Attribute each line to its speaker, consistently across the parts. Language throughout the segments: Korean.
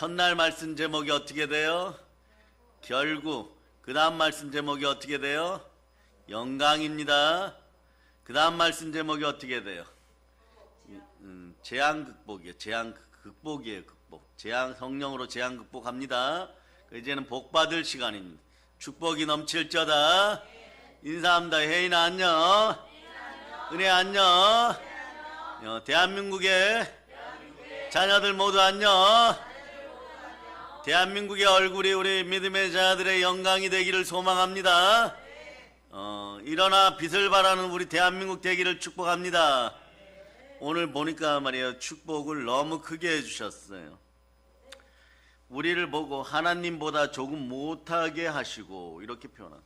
Speaker 1: 첫날 말씀 제목이 어떻게 돼요? 결국. 그 다음 말씀 제목이 어떻게 돼요? 영광입니다. 그 다음 말씀 제목이 어떻게 돼요? 재앙 극복이에요. 재앙 극복이에요. 극복. 재앙, 성령으로 재앙 극복합니다. 이제는 복 받을 시간입니다. 축복이 넘칠저다. 인사합니다. 혜인아 안녕. 은혜 안녕. 대한민국의 자녀들 모두 안녕. 대한민국의 얼굴이 우리 믿음의 자녀들의 영광이 되기를 소망합니다. 일어나 빛을 발하는 우리 대한민국 되기를 축복합니다. 오늘 보니까 말이에요, 축복을 너무 크게 해주셨어요. 우리를 보고 하나님보다 조금 못하게 하시고 이렇게 표현한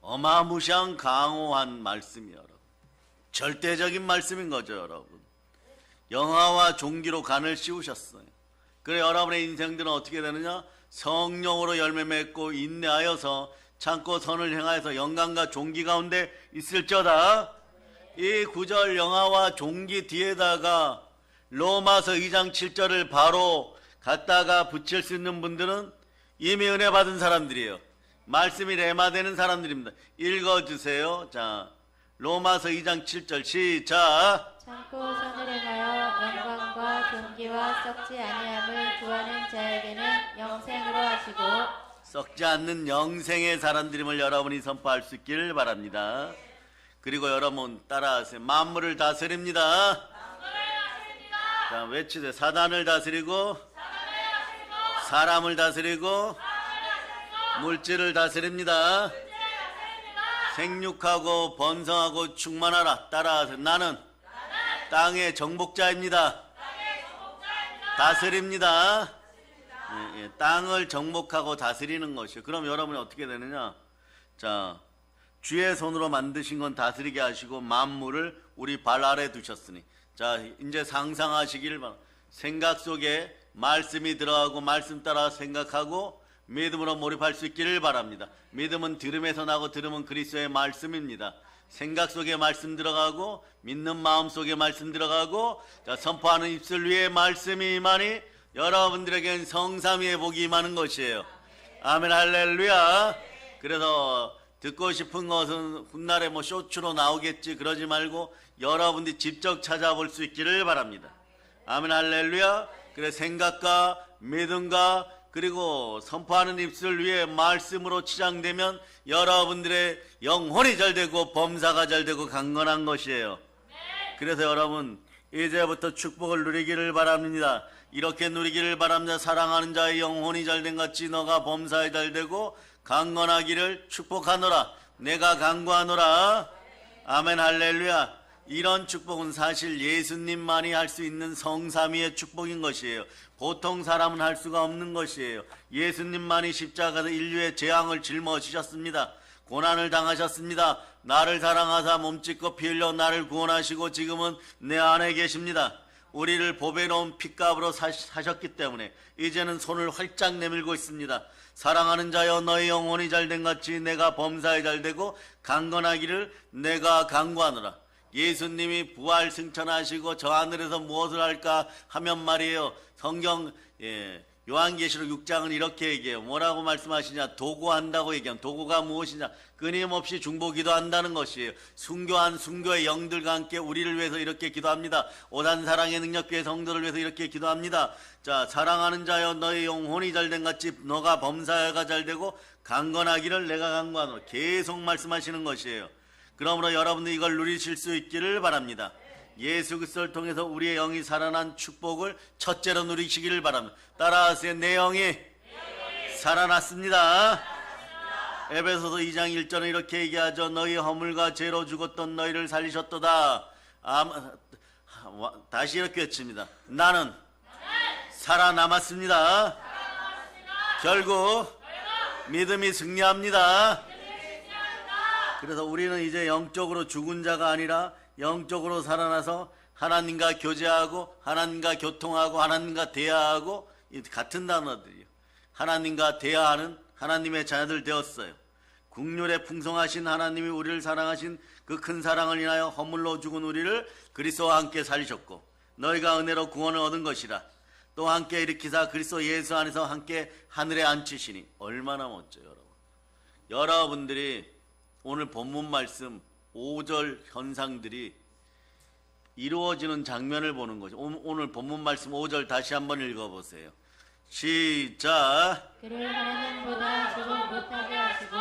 Speaker 1: 어마무시한 강호한 말씀이에요. 여러분. 절대적인 말씀인 거죠. 여러분. 영화와 종기로 간을 씌우셨어요. 그래 여러분의 인생들은 어떻게 되느냐? 성령으로 열매 맺고 인내하여서 참고 선을 행하여서 영광과 종기 가운데 있을저다. 이 구절 영화와 종기 뒤에다가 로마서 2장 7절을 바로 갖다가 붙일 수 있는 분들은 이미 은혜 받은 사람들이에요. 말씀이 레마되는 사람들입니다. 읽어주세요. 자, 로마서 2장 7절 시작.
Speaker 2: 참고 선을 행하여 영광과 존귀와 썩지 아니함을 구하는 자에게는 영생으로 하시고
Speaker 1: 썩지 않는 영생의 사람들임을 여러분이 선포할 수 있기를 바랍니다. 그리고 여러분 따라하세요. 만물을 다스립니다. 자, 외치세요. 사단을 다스리고 사람을 다스리고 물질을 다스립니다. 생육하고 번성하고 충만하라. 따라하세요. 나는 땅의 정복자입니다. 다스립니다. 땅을 정복하고 다스리는 것이요. 그럼 여러분이 어떻게 되느냐? 자, 주의 손으로 만드신 건 다스리게 하시고 만물을 우리 발 아래 두셨으니. 자, 이제 상상하시길 바랍니다. 생각 속에 말씀이 들어가고 말씀 따라 생각하고 믿음으로 몰입할 수 있기를 바랍니다. 믿음은 들음에서 나고 들음은 그리스도의 말씀입니다. 생각 속에 말씀 들어가고 믿는 마음 속에 말씀 들어가고 자, 선포하는 입술 위에 말씀이 임하니 여러분들에겐 성삼위의 복이 임하는 것이에요. 아멘 할렐루야. 그래서 듣고 싶은 것은 훗날에 뭐 쇼츠로 나오겠지 그러지 말고 여러분들이 직접 찾아볼 수 있기를 바랍니다. 아멘 할렐루야. 그래 생각과 믿음과 그리고 선포하는 입술 위에 말씀으로 치장되면 여러분들의 영혼이 잘되고 범사가 잘되고 강건한 것이에요. 그래서 여러분 이제부터 축복을 누리기를 바랍니다. 이렇게 누리기를 바랍니다. 사랑하는 자의 영혼이 잘된 같이 너가 범사에 잘되고 강건하기를 축복하노라. 내가 강구하노라. 아멘 할렐루야. 이런 축복은 사실 예수님만이 할 수 있는 성삼위의 축복인 것이에요. 보통 사람은 할 수가 없는 것이에요. 예수님만이 십자가에서 인류의 재앙을 짊어지셨습니다. 고난을 당하셨습니다. 나를 사랑하사 몸짓고 피 흘려 나를 구원하시고 지금은 내 안에 계십니다. 우리를 보배 놓은 핏값으로 사셨기 때문에 이제는 손을 활짝 내밀고 있습니다. 사랑하는 자여 너의 영혼이 잘된 같이 내가 범사에 잘되고 강건하기를 내가 강구하노라. 예수님이 부활 승천하시고 저 하늘에서 무엇을 할까 하면 말이에요. 성경 요한계시록 6장은 이렇게 얘기해요. 뭐라고 말씀하시냐? 도구한다고 얘기하면 도구가 무엇이냐? 끊임없이 중보기도 한다는 것이에요. 순교한 순교의 영들과 함께 우리를 위해서 이렇게 기도합니다. 오단사랑의 능력교회 성도를 위해서 이렇게 기도합니다. 자, 사랑하는 자여 너의 영혼이 잘된 같이 너가 범사가 잘되고 강건하기를 내가 강구하노라. 계속 말씀하시는 것이에요. 그러므로 여러분들 이걸 누리실 수 있기를 바랍니다. 예수 그리스도를 통해서 우리의 영이 살아난 축복을 첫째로 누리시기를 바랍니다. 따라하세요. 내 영이 살아났습니다. 에베소서 2장 1절은 이렇게 얘기하죠. 너희 허물과 죄로 죽었던 너희를 살리셨도다. 다시 이렇게 외칩니다. 나는 살아남았습니다. 결국 믿음이 승리합니다. 그래서 우리는 이제 영적으로 죽은 자가 아니라 영적으로 살아나서 하나님과 교제하고 하나님과 교통하고 하나님과 대화하고 같은 단어들이요. 하나님과 대화하는 하나님의 자녀들 되었어요. 국률에 풍성하신 하나님이 우리를 사랑하신 그 큰 사랑을 인하여 허물로 죽은 우리를 그리스도와 함께 살리셨고 너희가 은혜로 구원을 얻은 것이라. 또 함께 일으키사 그리스도 예수 안에서 함께 하늘에 앉히시니 얼마나 멋져요, 여러분. 여러분들이 오늘 본문 말씀 5절 현상들이 이루어지는 장면을 보는 거죠. 오늘 본문 말씀 5절 다시 한번 읽어보세요. 시작.
Speaker 2: 그를 하나님보다 조금 못하게 하시고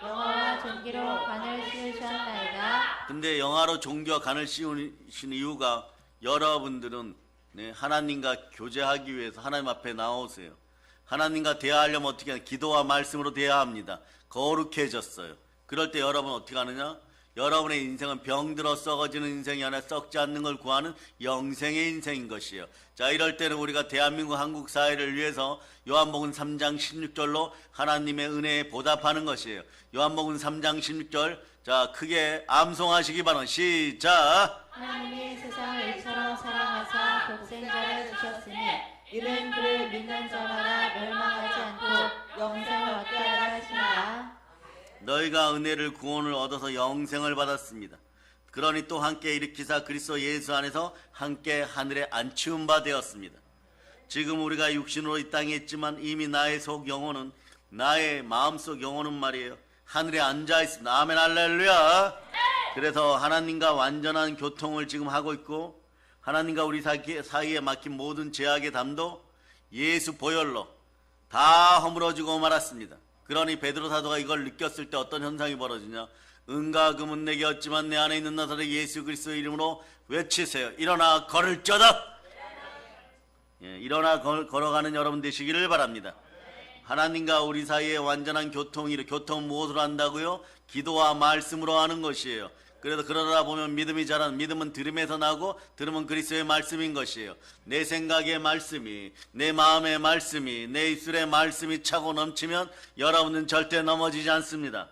Speaker 2: 영화와 존귀로 관을 씌우셨나이다.
Speaker 1: 근데 영화로 종교와 간을 씌우신 이유가 여러분들은 하나님과 교제하기 위해서 하나님 앞에 나오세요. 하나님과 대화하려면 어떻게 하냐? 기도와 말씀으로 대화합니다. 거룩해졌어요. 그럴 때 여러분 어떻게 하느냐? 여러분의 인생은 병들어 썩어지는 인생이 아니라 썩지 않는 걸 구하는 영생의 인생인 것이에요. 자, 이럴 때는 우리가 대한민국 한국 사회를 위해서 요한복음 3장 16절로 하나님의 은혜에 보답하는 것이에요. 요한복음 3장 16절, 자, 크게 암송하시기 바랍니다. 시작.
Speaker 2: 하나님이 세상을 이처럼 사랑하사 독생자를 주셨으니 이는 그를 믿는 자마다 멸망하지 않고 영생을 얻게 하려 하시니라.
Speaker 1: 너희가 은혜를 구원을 얻어서 영생을 받았습니다. 그러니 또 함께 일으키사 그리스도 예수 안에서 함께 하늘에 안치운 바 되었습니다. 지금 우리가 육신으로 이 땅에 있지만 이미 나의 속 영혼은, 나의 마음속 영혼은 말이에요, 하늘에 앉아 있습니다. 아멘 할렐루야. 그래서 하나님과 완전한 교통을 지금 하고 있고, 하나님과 우리 사이에 막힌 모든 죄악의 담도 예수 보혈로 다 허물어지고 말았습니다. 그러니 베드로 사도가 이걸 느꼈을 때 어떤 현상이 벌어지냐? 은과 금은 내게 없지만 내 안에 있는 나사렛 예수 그리스도의 이름으로 외치세요. 일어나 걸을지어다. 일어나 걸어가는 여러분 되시기를 바랍니다. 하나님과 우리 사이에 완전한 교통 무엇으로 한다고요? 기도와 말씀으로 하는 것이에요. 그래서 그러다 보면 믿음이 자라는, 믿음은 들음에서 나고 들음은 그리스도의 말씀인 것이에요. 내 생각의 말씀이, 내 마음의 말씀이, 내 입술의 말씀이 차고 넘치면 여러분은 절대 넘어지지 않습니다.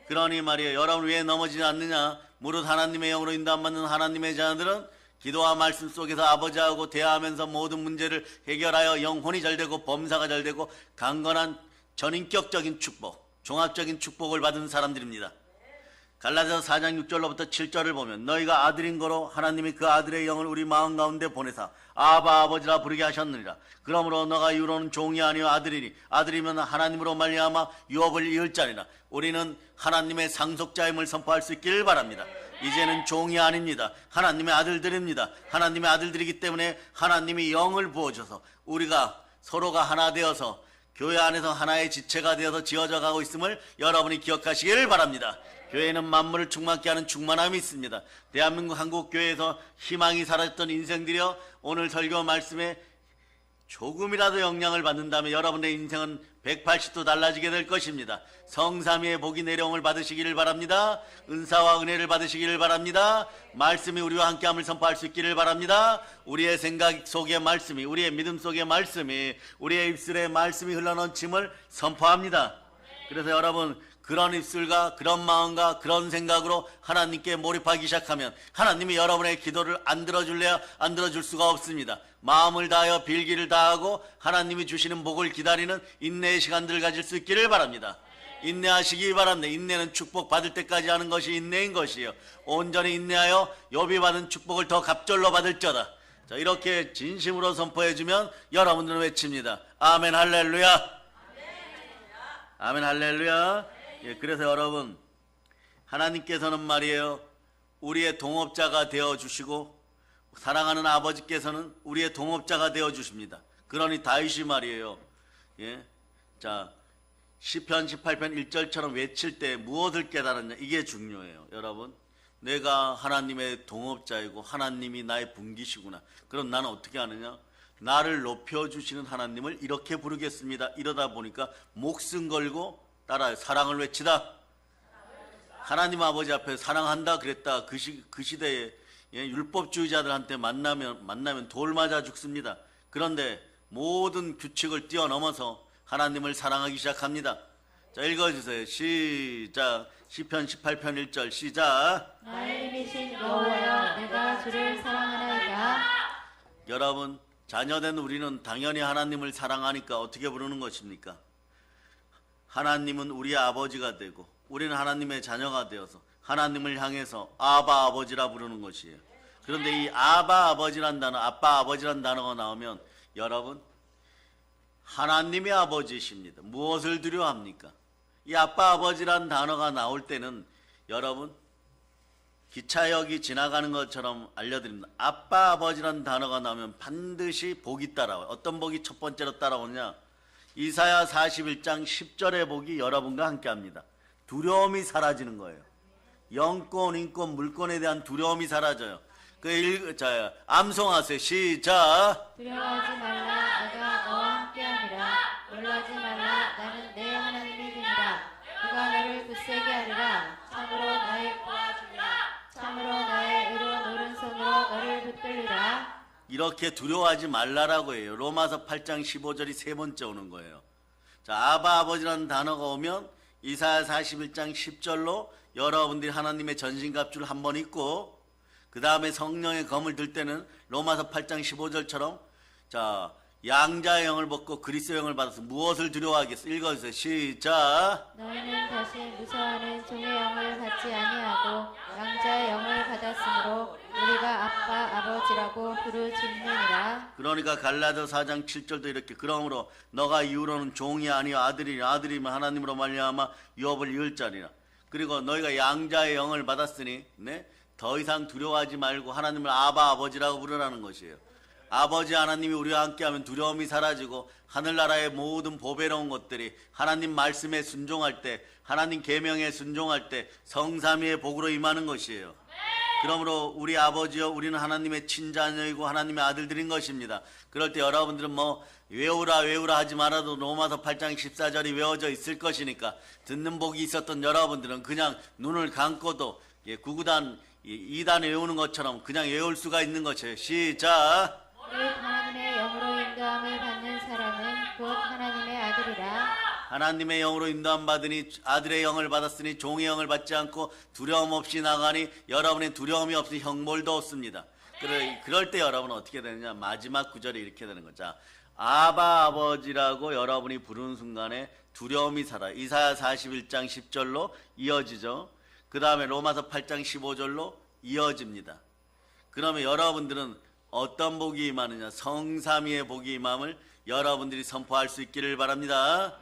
Speaker 1: 그러니 말이에요, 여러분 왜 넘어지지 않느냐? 무릇 하나님의 영으로 인도받는 하나님의 자녀들은 기도와 말씀 속에서 아버지하고 대화하면서 모든 문제를 해결하여 영혼이 잘되고 범사가 잘되고 강건한 전인격적인 축복, 종합적인 축복을 받은 사람들입니다. 갈라디아서 4장 6절로부터 7절을 보면 너희가 아들인 거로 하나님이 그 아들의 영을 우리 마음 가운데 보내사 아바 아버지라 부르게 하셨느니라. 그러므로 너가 이후로는 종이 아니요 아들이니 아들이면 하나님으로 말미암아 유업을 이을 자니라. 우리는 하나님의 상속자임을 선포할 수 있기를 바랍니다. 이제는 종이 아닙니다. 하나님의 아들들입니다. 하나님의 아들들이기 때문에 하나님이 영을 부어줘서 우리가 서로가 하나 되어서 교회 안에서 하나의 지체가 되어서 지어져 가고 있음을 여러분이 기억하시기를 바랍니다. 교회는 만물을 충만케 하는 충만함이 있습니다. 대한민국 한국교회에서 희망이 사라졌던 인생들이여 오늘 설교 말씀에 조금이라도 영향을 받는다면 여러분의 인생은 180도 달라지게 될 것입니다. 성삼위의 복이 내려옴을 받으시기를 바랍니다. 은사와 은혜를 받으시기를 바랍니다. 말씀이 우리와 함께함을 선포할 수 있기를 바랍니다. 우리의 생각 속의 말씀이, 우리의 믿음 속의 말씀이, 우리의 입술의 말씀이 흘러넘침을 선포합니다. 그래서 여러분 그런 입술과 그런 마음과 그런 생각으로 하나님께 몰입하기 시작하면 하나님이 여러분의 기도를 안 들어줄래야 안 들어줄 수가 없습니다. 마음을 다하여 빌기를 다하고 하나님이 주시는 복을 기다리는 인내의 시간들을 가질 수 있기를 바랍니다. 인내하시기 바랍니다. 인내는 축복 받을 때까지 하는 것이 인내인 것이에요. 온전히 인내하여 욥이 받은 축복을 더 갑절로 받을저다. 자, 이렇게 진심으로 선포해주면 여러분들은 외칩니다. 아멘 할렐루야. 아멘 할렐루야. 예, 그래서 여러분 하나님께서는 말이에요, 우리의 동업자가 되어주시고 사랑하는 아버지께서는 우리의 동업자가 되어주십니다. 그러니 다윗이 말이에요, 예, 자 시편 18편 1절처럼 외칠 때 무엇을 깨달았냐, 이게 중요해요. 여러분, 내가 하나님의 동업자이고 하나님이 나의 분기시구나. 그럼 나는 어떻게 하느냐? 나를 높여주시는 하나님을 이렇게 부르겠습니다. 이러다 보니까 목숨 걸고 따라요. 사랑을 외치다. 하나님 아버지 앞에 사랑한다 그랬다. 그 시대에 율법주의자들한테 만나면 돌 맞아 죽습니다. 그런데 모든 규칙을 뛰어넘어서 하나님을 사랑하기 시작합니다. 자, 읽어주세요. 시작. 시편 18편 1절 시작.
Speaker 2: 나의 힘이신 여호와여, 내가 주를 사랑하나이다.
Speaker 1: 여러분, 자녀된 우리는 당연히 하나님을 사랑하니까 어떻게 부르는 것입니까? 하나님은 우리의 아버지가 되고 우리는 하나님의 자녀가 되어서 하나님을 향해서 아바 아버지라 부르는 것이에요. 그런데 이 아바 아버지란 단어, 아빠 아버지란 단어가 나오면 여러분, 하나님의 아버지십니다. 무엇을 두려워합니까? 이 아빠 아버지란 단어가 나올 때는 여러분 기차역이 지나가는 것처럼 알려드립니다. 아빠 아버지란 단어가 나오면 반드시 복이 따라와요. 어떤 복이 첫 번째로 따라오냐? 이사야 41장 10절의 복이 여러분과 함께합니다. 두려움이 사라지는 거예요. 영권, 인권, 물권에 대한 두려움이 사라져요. 자, 암송하세요. 시작.
Speaker 2: 두려워하지 말라 내가 너와 함께함이라 놀라지 말라 나는 내 하나님이니라 그가 너를 굳세게 하리라 참으로 나의 참으로 나의 의로운 오른손으로 너를 붙들리라.
Speaker 1: 이렇게 두려워하지 말라라고 해요. 로마서 8장 15절이 세 번째 오는 거예요. 자, 아바 아버지라는 단어가 오면 이사야 41장 10절로 여러분들이 하나님의 전신갑주를 한번 입고 그 다음에 성령의 검을 들 때는 로마서 8장 15절처럼 자, 양자의 영을 벗고 그리스도의 영을 받아서 무엇을 두려워하겠어? 읽어주세요. 시작.
Speaker 2: 너희는 다시 무서워하는 종의 영을 받지 아니하고 양자의 영을 받았으므로 우리가 아빠 아버지라고 부르짖느니라.
Speaker 1: 그러니까 갈라디아 4장 7절도 이렇게 그러므로 너가 이후로는 종이 아니요 아들이니 아들이면 하나님으로 말미암아 유업을 이을 자니라. 그리고 너희가 양자의 영을 받았으니 더 이상 두려워하지 말고 하나님을 아바 아버지라고 부르라는 것이에요. 아버지 하나님이 우리와 함께하면 두려움이 사라지고 하늘나라의 모든 보배로운 것들이 하나님 말씀에 순종할 때 하나님 계명에 순종할 때 성삼위의 복으로 임하는 것이에요. 그러므로 우리 아버지여 우리는 하나님의 친자녀이고 하나님의 아들들인 것입니다. 그럴 때 여러분들은 뭐 외우라 하지 말아도 로마서 8장 14절이 외워져 있을 것이니까 듣는 복이 있었던 여러분들은 그냥 눈을 감고도 구구단 2단 외우는 것처럼 그냥 외울 수가 있는 것이에요. 시작.
Speaker 2: 곧 하나님의 영으로 인도함을 받는 사람은 곧 하나님의 아들이라.
Speaker 1: 하나님의 영으로 인도함 받으니 아들의 영을 받았으니 종의 영을 받지 않고 두려움 없이 나가니 여러분의 두려움이 없으니 형벌도 없습니다. 그럴 때 여러분은 어떻게 되느냐? 마지막 구절이 이렇게 되는 거죠. 아바 아버지라고 여러분이 부르는 순간에 두려움이 사라요. 이사야 41장 10절로 이어지죠. 그 다음에 로마서 8장 15절로 이어집니다. 그러면 여러분들은 어떤 복이 임하느냐? 성삼위의 복이 임함을 여러분들이 선포할 수 있기를 바랍니다.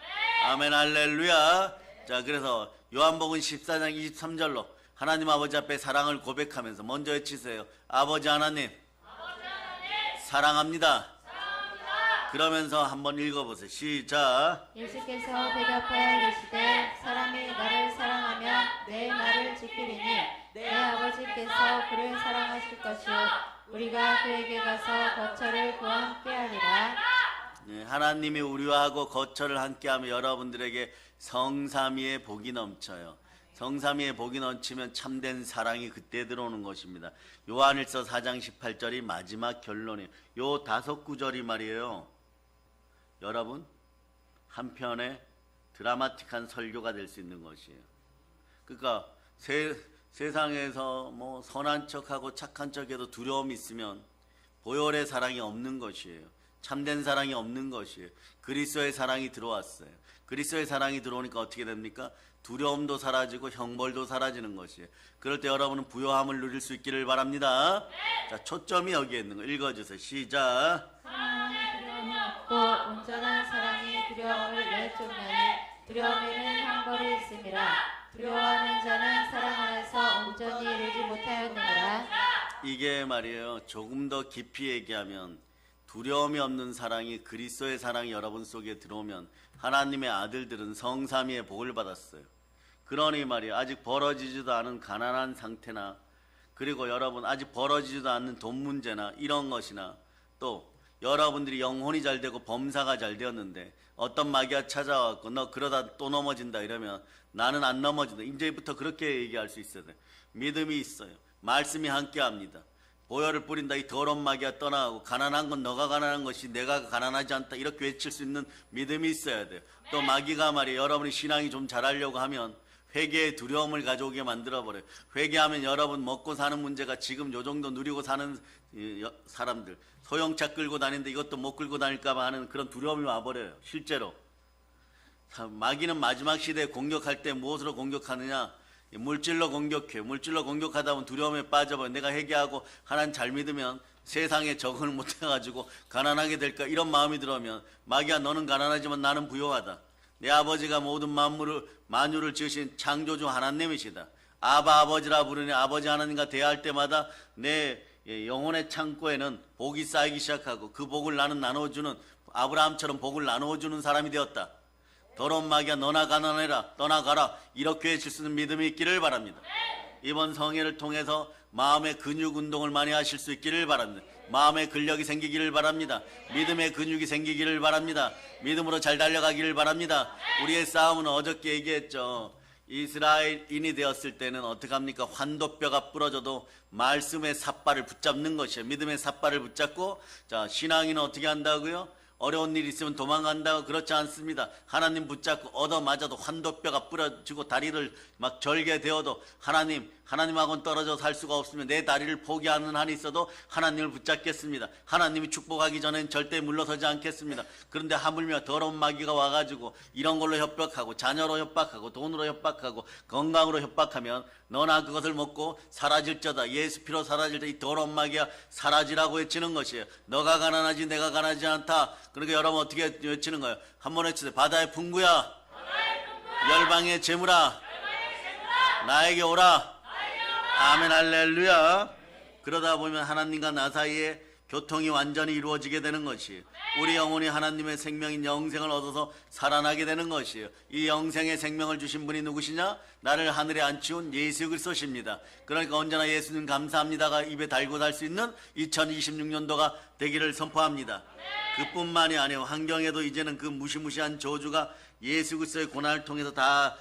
Speaker 1: 아멘 할렐루야. 자, 그래서 요한복음 14장 23절로 하나님 아버지 앞에 사랑을 고백하면서 먼저 외치세요. 아버지 하나님, 사랑합니다. 그러면서 한번 읽어보세요. 시작.
Speaker 2: 예수께서 대답하여 이르시되 사람이 나를 사랑하면 내 말을 지키리니 내 아버지께서 그를 사랑하실 것이요 우리가 그에게 가서 거처를 그와 함께하리라.
Speaker 1: 하나님이 우리와 하고 거처를 함께하며 여러분들에게 성삼위의 복이 넘쳐요. 성삼위의 복이 넘치면 참된 사랑이 그때 들어오는 것입니다. 요한일서 4장 18절이 마지막 결론이에요. 요 5구절이 말이에요. 여러분 한편의 드라마틱한 설교가 될 수 있는 것이에요. 그러니까 세상에서 뭐 선한 척하고 착한 척해도 두려움이 있으면 보혈의 사랑이 없는 것이에요. 참된 사랑이 없는 것이에요. 그리스도의 사랑이 들어왔어요. 그리스도의 사랑이 들어오니까 어떻게 됩니까? 두려움도 사라지고 형벌도 사라지는 것이에요. 그럴 때 여러분은 부요함을 누릴 수 있기를 바랍니다. 자, 초점이 여기에 있는 거 읽어주세요. 시작.
Speaker 2: 사랑은 두려움이 없고 온전한 사랑이 두려움을 내쫓나니 두려움에는 형벌이 있음이라. 두려워하는 자는 사랑 안에서 온전히 이르지 못하였느니라.
Speaker 1: 이게 말이에요. 조금 더 깊이 얘기하면 두려움이 없는 사랑이 그리스도의 사랑이 여러분 속에 들어오면 하나님의 아들들은 성삼위의 복을 받았어요. 그러니 말이에요. 아직 벌어지지도 않은 가난한 상태나 그리고 여러분 아직 벌어지지도 않는 돈 문제나 이런 것이나 또 여러분들이 영혼이 잘 되고 범사가 잘 되었는데 어떤 마귀가 찾아왔고 너 그러다 또 넘어진다 이러면 나는 안 넘어진다. 이제부터 그렇게 얘기할 수 있어야 돼. 믿음이 있어요. 말씀이 함께합니다. 보혈을 뿌린다. 이 더러운 마귀가 떠나가고 가난한 건 너가 가난한 것이 내가 가난하지 않다. 이렇게 외칠 수 있는 믿음이 있어야 돼요. 또 마귀가 말이에요. 여러분이 신앙이 좀 잘하려고 하면 회개의 두려움을 가져오게 만들어버려요. 회개하면 여러분 먹고 사는 문제가 지금 요 정도 누리고 사는 사람들 소형차 끌고 다니는데 이것도 못 끌고 다닐까봐 하는 그런 두려움이 와버려요. 실제로 마귀는 마지막 시대에 공격할 때 무엇으로 공격하느냐? 물질로 공격해. 물질로 공격하다 보면 두려움에 빠져버려. 내가 회개하고 하나님 잘 믿으면 세상에 적응을 못해가지고 가난하게 될까 이런 마음이 들어오면 마귀야 너는 가난하지만 나는 부유하다. 내 아버지가 모든 만유를 지으신 창조주 하나님이시다. 아버지라 부르니 아버지 하나님과 대화할 때마다 내 영혼의 창고에는 복이 쌓이기 시작하고 그 복을 나는 나눠주는 아브라함처럼 복을 나눠주는 사람이 되었다. 더러운 마귀야 너나 가난해라 떠나가라 이렇게 해줄 수 있는 믿음이 있기를 바랍니다. 이번 성회를 통해서 마음의 근육 운동을 많이 하실 수 있기를 바랍니다. 마음의 근력이 생기기를 바랍니다. 믿음의 근육이 생기기를 바랍니다. 믿음으로 잘 달려가기를 바랍니다. 우리의 싸움은 어저께 얘기했죠. 이스라엘인이 되었을 때는 어떻게 합니까? 환도뼈가 부러져도 말씀의 삿발을 붙잡는 것이에요. 믿음의 삿발을 붙잡고, 자, 신앙인은 어떻게 한다고요? 어려운 일 있으면 도망간다고 그렇지 않습니다. 하나님 붙잡고 얻어맞아도 환도뼈가 부러지고 다리를 막 절개되어도 하나님하고는 떨어져 살 수가 없으면 내 다리를 포기하는 한이 있어도 하나님을 붙잡겠습니다. 하나님이 축복하기 전엔 절대 물러서지 않겠습니다. 그런데 하물며 더러운 마귀가 와가지고 이런 걸로 협박하고 자녀로 협박하고 돈으로 협박하고 건강으로 협박하면 너나 그것을 먹고 사라질저다. 예수 피로 사라질다. 이 더러운 마귀가 사라지라고 외치는 것이에요. 너가 가난하지 내가 가난하지 않다. 그러니까 여러분 어떻게 외치는 거예요? 한번 외치세요. 바다의 풍부야, 열방의 재물아, 나에게 오라. 아멘 할렐루야. 그러다 보면 하나님과 나 사이에 교통이 완전히 이루어지게 되는 것이에요. 우리 영혼이 하나님의 생명인 영생을 얻어서 살아나게 되는 것이에요. 이 영생의 생명을 주신 분이 누구시냐? 나를 하늘에 앉히운 예수 그리스도십니다. 그러니까 언제나 예수님 감사합니다가 입에 달고 살 수 있는 2026년도가 되기를 선포합니다. 그뿐만이 아니에요. 환경에도 이제는 그 무시무시한 저주가 예수 그리스도의 고난을 통해서 다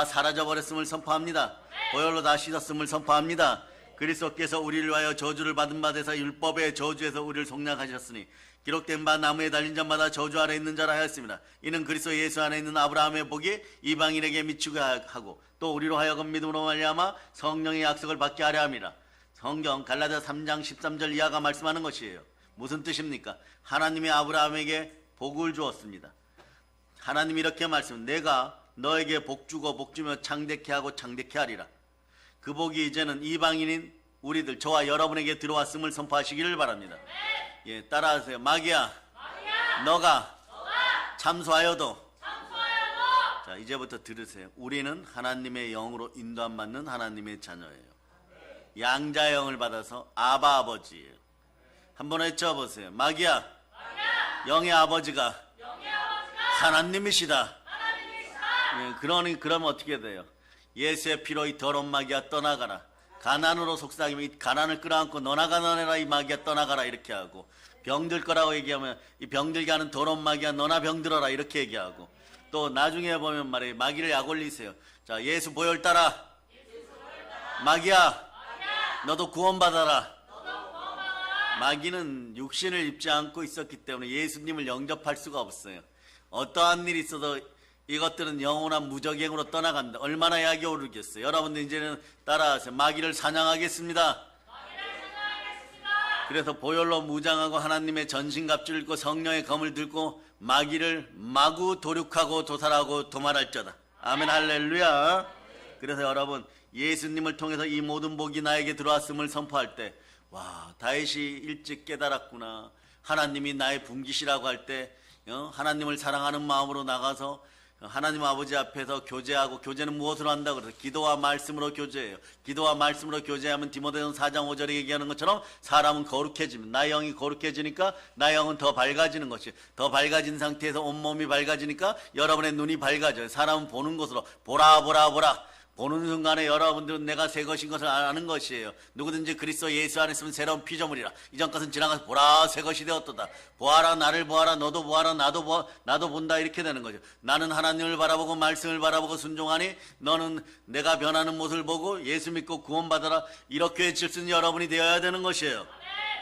Speaker 1: 사라져버렸음을 선포합니다. 보혈로 다 씻었음을 선포합니다. 그리스도께서 우리를 위하여 저주를 받은 바 되사 율법의 저주에서 우리를 속량하셨으니 기록된 바 나무에 달린 자마다 저주 아래 있는 자라 하였습니다. 이는 그리스도 예수 안에 있는 아브라함의 복이 이방인에게 미치게 하고 또 우리로 하여금 믿음으로 말미암아 성령의 약속을 받게 하려 함이라. 성경 갈라디아 3장 13절 이하가 말씀하는 것이에요. 무슨 뜻입니까? 하나님이 아브라함에게 복을 주었습니다. 하나님이 이렇게 말씀, 내가 너에게 복 주고 복 주며 창대케 하고 창대케 하리라. 그 복이 이제는 이방인인 우리들 저와 여러분에게 들어왔음을 선포하시기를 바랍니다. 예, 따라하세요. 마귀야, 너가 참소하여도. 자, 이제부터 들으세요. 우리는 하나님의 영으로 인도함 받는 하나님의 자녀예요. 양자의 영을 받아서 아바 아버지예요. 한번 외쳐보세요. 마귀야, 영의 아버지가 하나님이시다. 예, 그러면 어떻게 돼요? 예수의 피로 이 더러운 마귀야 떠나가라. 가난으로 속삭이면 이 가난을 끌어안고 너나 가난해라 이 마귀야 떠나가라 이렇게 하고, 병들 거라고 얘기하면 이 병들게 하는 더러운 마귀야 너나 병들어라 이렇게 얘기하고, 또 나중에 보면 말이에요. 마귀를 약 올리세요. 자, 예수 보혈 따라. 마귀야, 너도 구원받아라. 마귀는 육신을 입지 않고 있었기 때문에 예수님을 영접할 수가 없어요. 어떠한 일이 있어도 이것들은 영원한 무적행으로 떠나간다. 얼마나 약이 오르겠어요. 여러분들 이제는 따라하세요. 마귀를 사냥하겠습니다. 그래서 보혈로 무장하고 하나님의 전신갑주를 입고 성령의 검을 들고 마귀를 마구 도륙하고 도살하고 도말할저다. 아멘 할렐루야. 그래서 여러분 예수님을 통해서 이 모든 복이 나에게 들어왔음을 선포할 때, 와, 다윗이 일찍 깨달았구나. 하나님이 나의 분기시라고 할 때 하나님을 사랑하는 마음으로 나가서 하나님 아버지 앞에서 교제하고, 교제는 무엇으로 한다고 그래서 기도와 말씀으로 교제해요. 기도와 말씀으로 교제하면 디모데전서 4장 5절에 얘기하는 것처럼 사람은 거룩해지면, 나의 영이 거룩해지니까 나의 영은 더 밝아지는 것이, 더 밝아진 상태에서 온몸이 밝아지니까 여러분의 눈이 밝아져요. 사람은 보는 것으로 보라 보라 보라. 보는 순간에 여러분들은 내가 새 것인 것을 아는 것이에요. 누구든지 그리스도 예수 안에 있으면 새로운 피조물이라. 이전 것은 지나가서 보라 새 것이 되었도다. 보아라 나를 보아라 너도 보아라 나도 본다 이렇게 되는 거죠. 나는 하나님을 바라보고 말씀을 바라보고 순종하니 너는 내가 변하는 모습을 보고 예수 믿고 구원받아라. 이렇게 외칠 수 있는 여러분이 되어야 되는 것이에요.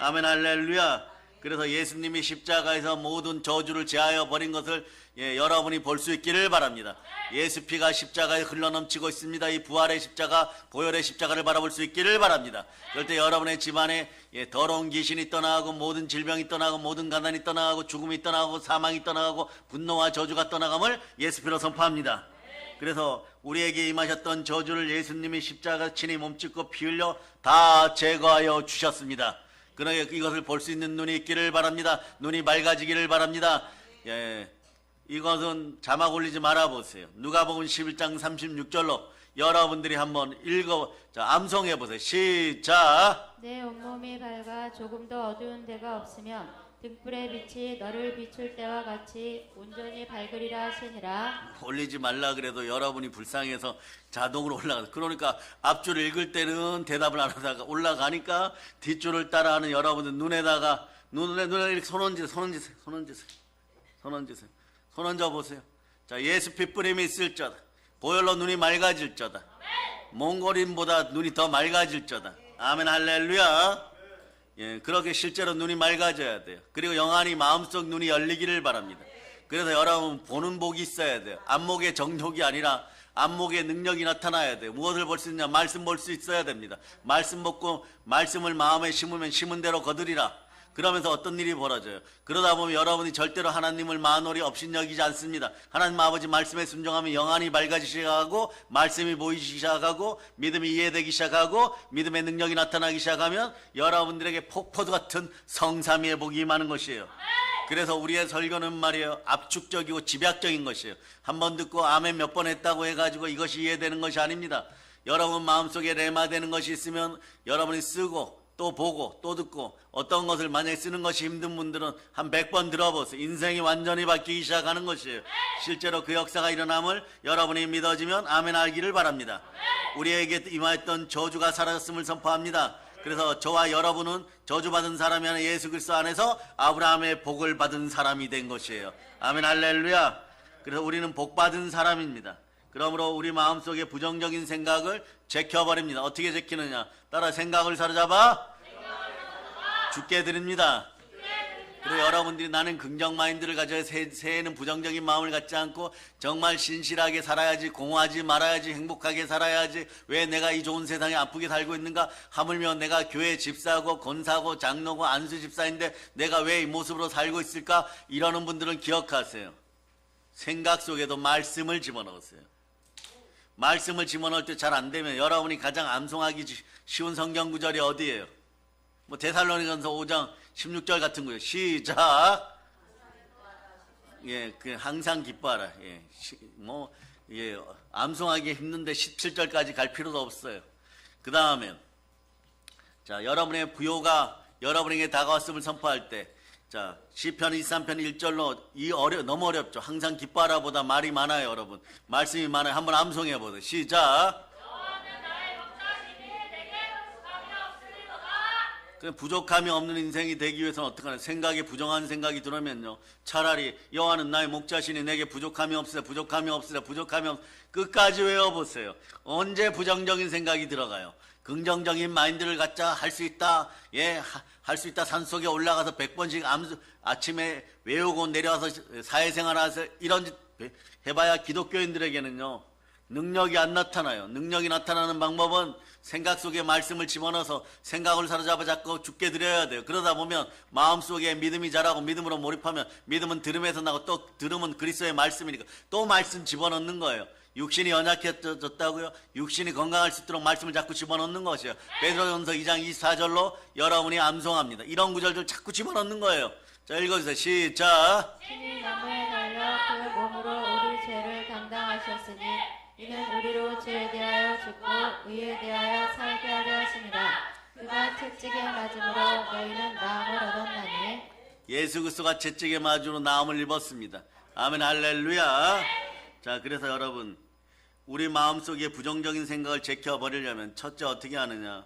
Speaker 1: 아멘 할렐루야. 그래서 예수님이 십자가에서 모든 저주를 제하여 버린 것을 여러분이 볼 수 있기를 바랍니다. 예수 피가 십자가에 흘러넘치고 있습니다. 이 부활의 십자가, 보혈의 십자가를 바라볼 수 있기를 바랍니다. 그럴 때 여러분의 집안에 더러운 귀신이 떠나가고, 모든 질병이 떠나가고, 모든 가난이 떠나가고, 죽음이 떠나가고, 사망이 떠나가고, 분노와 저주가 떠나감을 예수 피로 선포합니다. 그래서 우리에게 임하셨던 저주를 예수님이 십자가 친히 몸짓고 피 흘려 다 제거하여 주셨습니다. 그러게 이것을 볼 수 있는 눈이 있기를 바랍니다. 눈이 맑아지기를 바랍니다. 예, 이것은 자막 올리지 말아 보세요. 누가복음 11장 36절로 여러분들이 한번 자, 암송해 보세요. 시작.
Speaker 2: 내 온몸이 밝아 조금도 어두운 데가 없으면 등불의 빛이 너를 비출 때와 같이 온전히 밝으리라 하시니라.
Speaker 1: 올리지 말라 그래도 여러분이 불쌍해서 자동으로 올라가서, 그러니까 앞줄 읽을 때는 대답을 안 하다가 올라가니까 뒷줄을 따라하는 여러분들 눈에다가 눈에 이렇게 손 얹으세요. 손 얹어 보세요. 자, 예수 핏부림이 있을 저다. 보혈로 눈이 맑아질 저다. 몽골인보다 눈이 더 맑아질 저다. 아멘 할렐루야. 예, 그렇게 실제로 눈이 맑아져야 돼요. 그리고 영안이 마음속 눈이 열리기를 바랍니다. 그래서 여러분 보는 복이 있어야 돼요. 안목의 정욕이 아니라 안목의 능력이 나타나야 돼요. 무엇을 볼 수 있냐? 말씀 볼 수 있어야 됩니다. 말씀 먹고 말씀을 마음에 심으면 심은 대로 거두리라. 그러면서 어떤 일이 벌어져요? 그러다 보면 여러분이 절대로 하나님을 만홀히 업신여기지 않습니다. 하나님 아버지 말씀에 순종하면 영안이 밝아지기 시작하고 말씀이 보이기 시작하고 믿음이 이해되기 시작하고 믿음의 능력이 나타나기 시작하면 여러분들에게 폭포도 같은 성삼위의 복이 임하는 것이에요. 그래서 우리의 설교는 말이에요, 압축적이고 집약적인 것이에요. 한 번 듣고 아멘 몇 번 했다고 해가지고 이것이 이해되는 것이 아닙니다. 여러분 마음속에 레마되는 것이 있으면 여러분이 쓰고 또 보고 또 듣고, 어떤 것을 만약에 쓰는 것이 힘든 분들은 한 100번 들어보세요. 인생이 완전히 바뀌기 시작하는 것이에요. 실제로 그 역사가 일어남을 여러분이 믿어지면 아멘 알기를 바랍니다. 우리에게 임하였던 저주가 사라졌음을 선포합니다. 그래서 저와 여러분은 저주받은 사람이 아니라 예수 그리스도 안에서 아브라함의 복을 받은 사람이 된 것이에요. 아멘 할렐루야. 그래서 우리는 복받은 사람입니다. 그러므로 우리 마음속에 부정적인 생각을 제껴버립니다. 어떻게 제끼느냐? 따라 생각을 사로잡아 죽게 드립니다. 그리고 여러분들이 나는 긍정 마인드를 가져야 새해에는 부정적인 마음을 갖지 않고 정말 신실하게 살아야지, 공허하지 말아야지, 행복하게 살아야지, 왜 내가 이 좋은 세상에 아프게 살고 있는가, 하물며 내가 교회 집사고 권사고 장로고 안수 집사인데 내가 왜 이 모습으로 살고 있을까, 이러는 분들은 기억하세요. 생각 속에도 말씀을 집어넣으세요. 말씀을 집어넣을 때 잘 안 되면 여러분이 가장 암송하기 쉬운 성경 구절이 어디예요? 뭐 데살로니가서 5장 16절 같은 거예요. 시작. 예, 그 항상 기뻐하라. 예, 예, 암송하기 힘든데 17절까지 갈 필요도 없어요. 그 다음에 자, 여러분의 부요가 여러분에게 다가왔음을 선포할 때, 자, 시편 23편 1절로 너무 어렵죠. 항상 기뻐하라 보다 말이 많아요, 여러분. 말씀이 많아요. 한번 암송해 보세요. 시작. 부족함이 없는 인생이 되기 위해서는 어떻게 하냐? 생각에 부정한 생각이 들으면요, 차라리 여호와는 나의 목자시니 내게 부족함이 없으라, 부족함이 없으라, 부족함이 없으라, 끝까지 외워보세요. 언제 부정적인 생각이 들어가요? 긍정적인 마인드를 갖자. 할 수 있다. 예, 할 수 있다. 산속에 올라가서 100번씩 아침에 외우고 내려와서 사회생활하면서 이런 짓 해봐야 기독교인들에게는요, 능력이 안 나타나요. 능력이 나타나는 방법은 생각 속에 말씀을 집어넣어서 생각을 사로잡아 잡고 죽게 드려야 돼요. 그러다 보면 마음속에 믿음이 자라고 믿음으로 몰입하면, 믿음은 들음에서 나고 또 들음은 그리스도의 말씀이니까 또 말씀 집어넣는 거예요. 육신이 연약해졌다고요? 육신이 건강할 수 있도록 말씀을 자꾸 집어넣는 것이에요. 베드로전서 2장 24절로 여러분이 암송합니다. 이런 구절들 자꾸 집어넣는 거예요. 자, 읽어주세요. 시작.
Speaker 2: 신이 나무에 달려 그 몸으로 우리 죄를 담당하셨으니 이는 우리로 죄에 대하여 죽고 의에 대하여 살게 하려 하십니다. 그가 채찍에 맞음으로 너희는 나음을 얻었나니.
Speaker 1: 예수 그리스도가 채찍에 맞음으로 나음을 입었습니다. 아멘 할렐루야. 자, 그래서 여러분, 우리 마음속에 부정적인 생각을 제껴버리려면 첫째 어떻게 하느냐?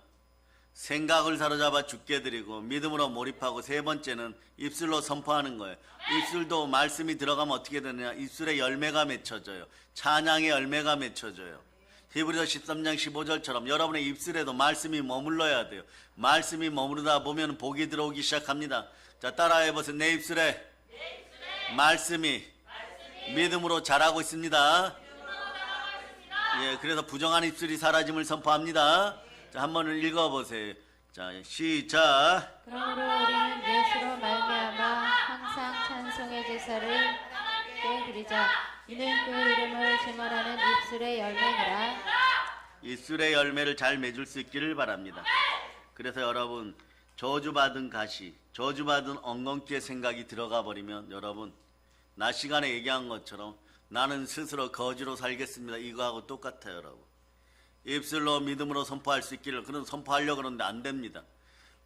Speaker 1: 생각을 사로잡아 죽게 드리고 믿음으로 몰입하고, 세 번째는 입술로 선포하는 거예요. 입술도 말씀이 들어가면 어떻게 되느냐? 입술에 열매가 맺혀져요. 찬양의 열매가 맺혀져요. 히브리서 13장 15절처럼 여러분의 입술에도 말씀이 머물러야 돼요. 말씀이 머무르다 보면 복이 들어오기 시작합니다. 자, 따라해보세요. 내 입술에 말씀이 믿음으로 자라고 있습니다. 예, 그래서 부정한 입술이 사라짐을 선포합니다. 자, 한번 읽어보세요. 자, 시작.
Speaker 2: 그러므로 우리는 예수로 말미암아 항상 찬송의 제사를 하나님께 드리자. 이는 그 이름을 증언하는 입술의 열매니라.
Speaker 1: 입술의 열매를 잘 맺을 수 있기를 바랍니다. 그래서 여러분, 저주받은 가시, 저주받은 엉겅퀴의 생각이 들어가 버리면 여러분 낮 시간에 얘기한 것처럼 나는 스스로 거지로 살겠습니다. 이거하고 똑같아요, 여러분. 입술로 믿음으로 선포할 수 있기를 그런 선포하려고 그러는데 안 됩니다.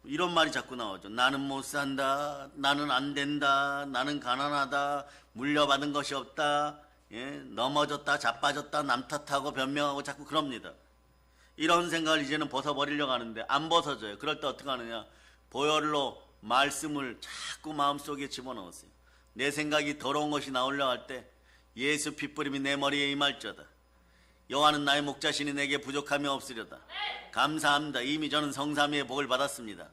Speaker 1: 이런 말이 자꾸 나오죠. 나는 못 산다. 나는 안 된다. 나는 가난하다. 물려받은 것이 없다. 예? 넘어졌다. 자빠졌다. 남 탓하고 변명하고 자꾸 그럽니다. 이런 생각을 이제는 벗어버리려고 하는데 안 벗어져요. 그럴 때 어떻게 하느냐. 보혈로 말씀을 자꾸 마음속에 집어넣으세요. 내 생각이 더러운 것이 나오려고 할 때 예수 핏부림이 내 머리에 임할지어다. 여호와는 나의 목자시니 내게 부족함이 없으려다. 감사합니다. 이미 저는 성삼위의 복을 받았습니다.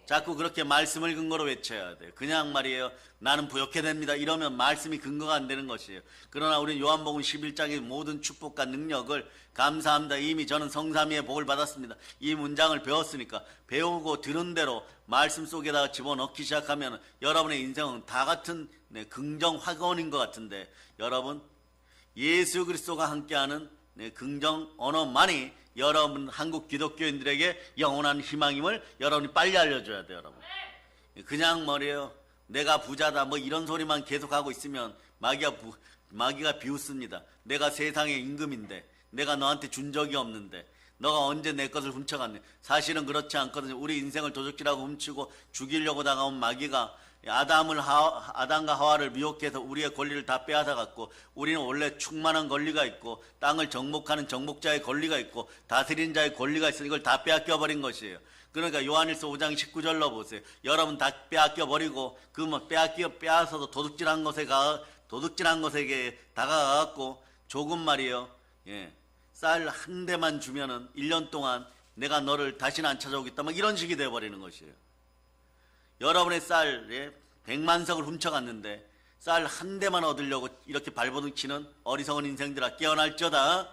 Speaker 1: 자꾸 그렇게 말씀을 근거로 외쳐야 돼요. 그냥 말이에요. 나는 부욕해 됩니다. 이러면 말씀이 근거가 안 되는 것이에요. 그러나 우리는 요한복음 11장의 모든 축복과 능력을 감사합니다. 이미 저는 성삼위의 복을 받았습니다. 이 문장을 배웠으니까 배우고 들은 대로 말씀 속에다가 집어넣기 시작하면 여러분의 인생은 다 같은 긍정 확언인 것 같은데 여러분 예수 그리스도가 함께하는 긍정 언어만이 여러분 한국 기독교인들에게 영원한 희망임을 여러분이 빨리 알려줘야 돼요. 여러분 그냥 뭐래요 내가 부자다 뭐 이런 소리만 계속하고 있으면 마귀가 비웃습니다. 내가 세상의 임금인데 내가 너한테 준 적이 없는데 너가 언제 내 것을 훔쳐갔네. 사실은 그렇지 않거든요. 우리 인생을 도둑질하고 훔치고 죽이려고 다가온 마귀가 아담과 하와를 미혹해서 우리의 권리를 다 빼앗아갔고 우리는 원래 충만한 권리가 있고 땅을 정복하는 정복자의 권리가 있고 다스리는 자의 권리가 있어 이걸 다 빼앗겨버린 것이에요. 그러니까 요한일서 5장 19절로 보세요. 여러분 다 빼앗겨버리고 그 뭐 빼앗아서 도둑질한 것에게 다가가갖고 조금 말이에요. 쌀 한 대만 주면은 1년 동안 내가 너를 다시는 안 찾아오겠다 막 이런 식이 돼버리는 것이에요. 여러분의 쌀에 100만석을 훔쳐갔는데 쌀 한 대만 얻으려고 이렇게 발버둥 치는 어리석은 인생들아 깨어날지어다.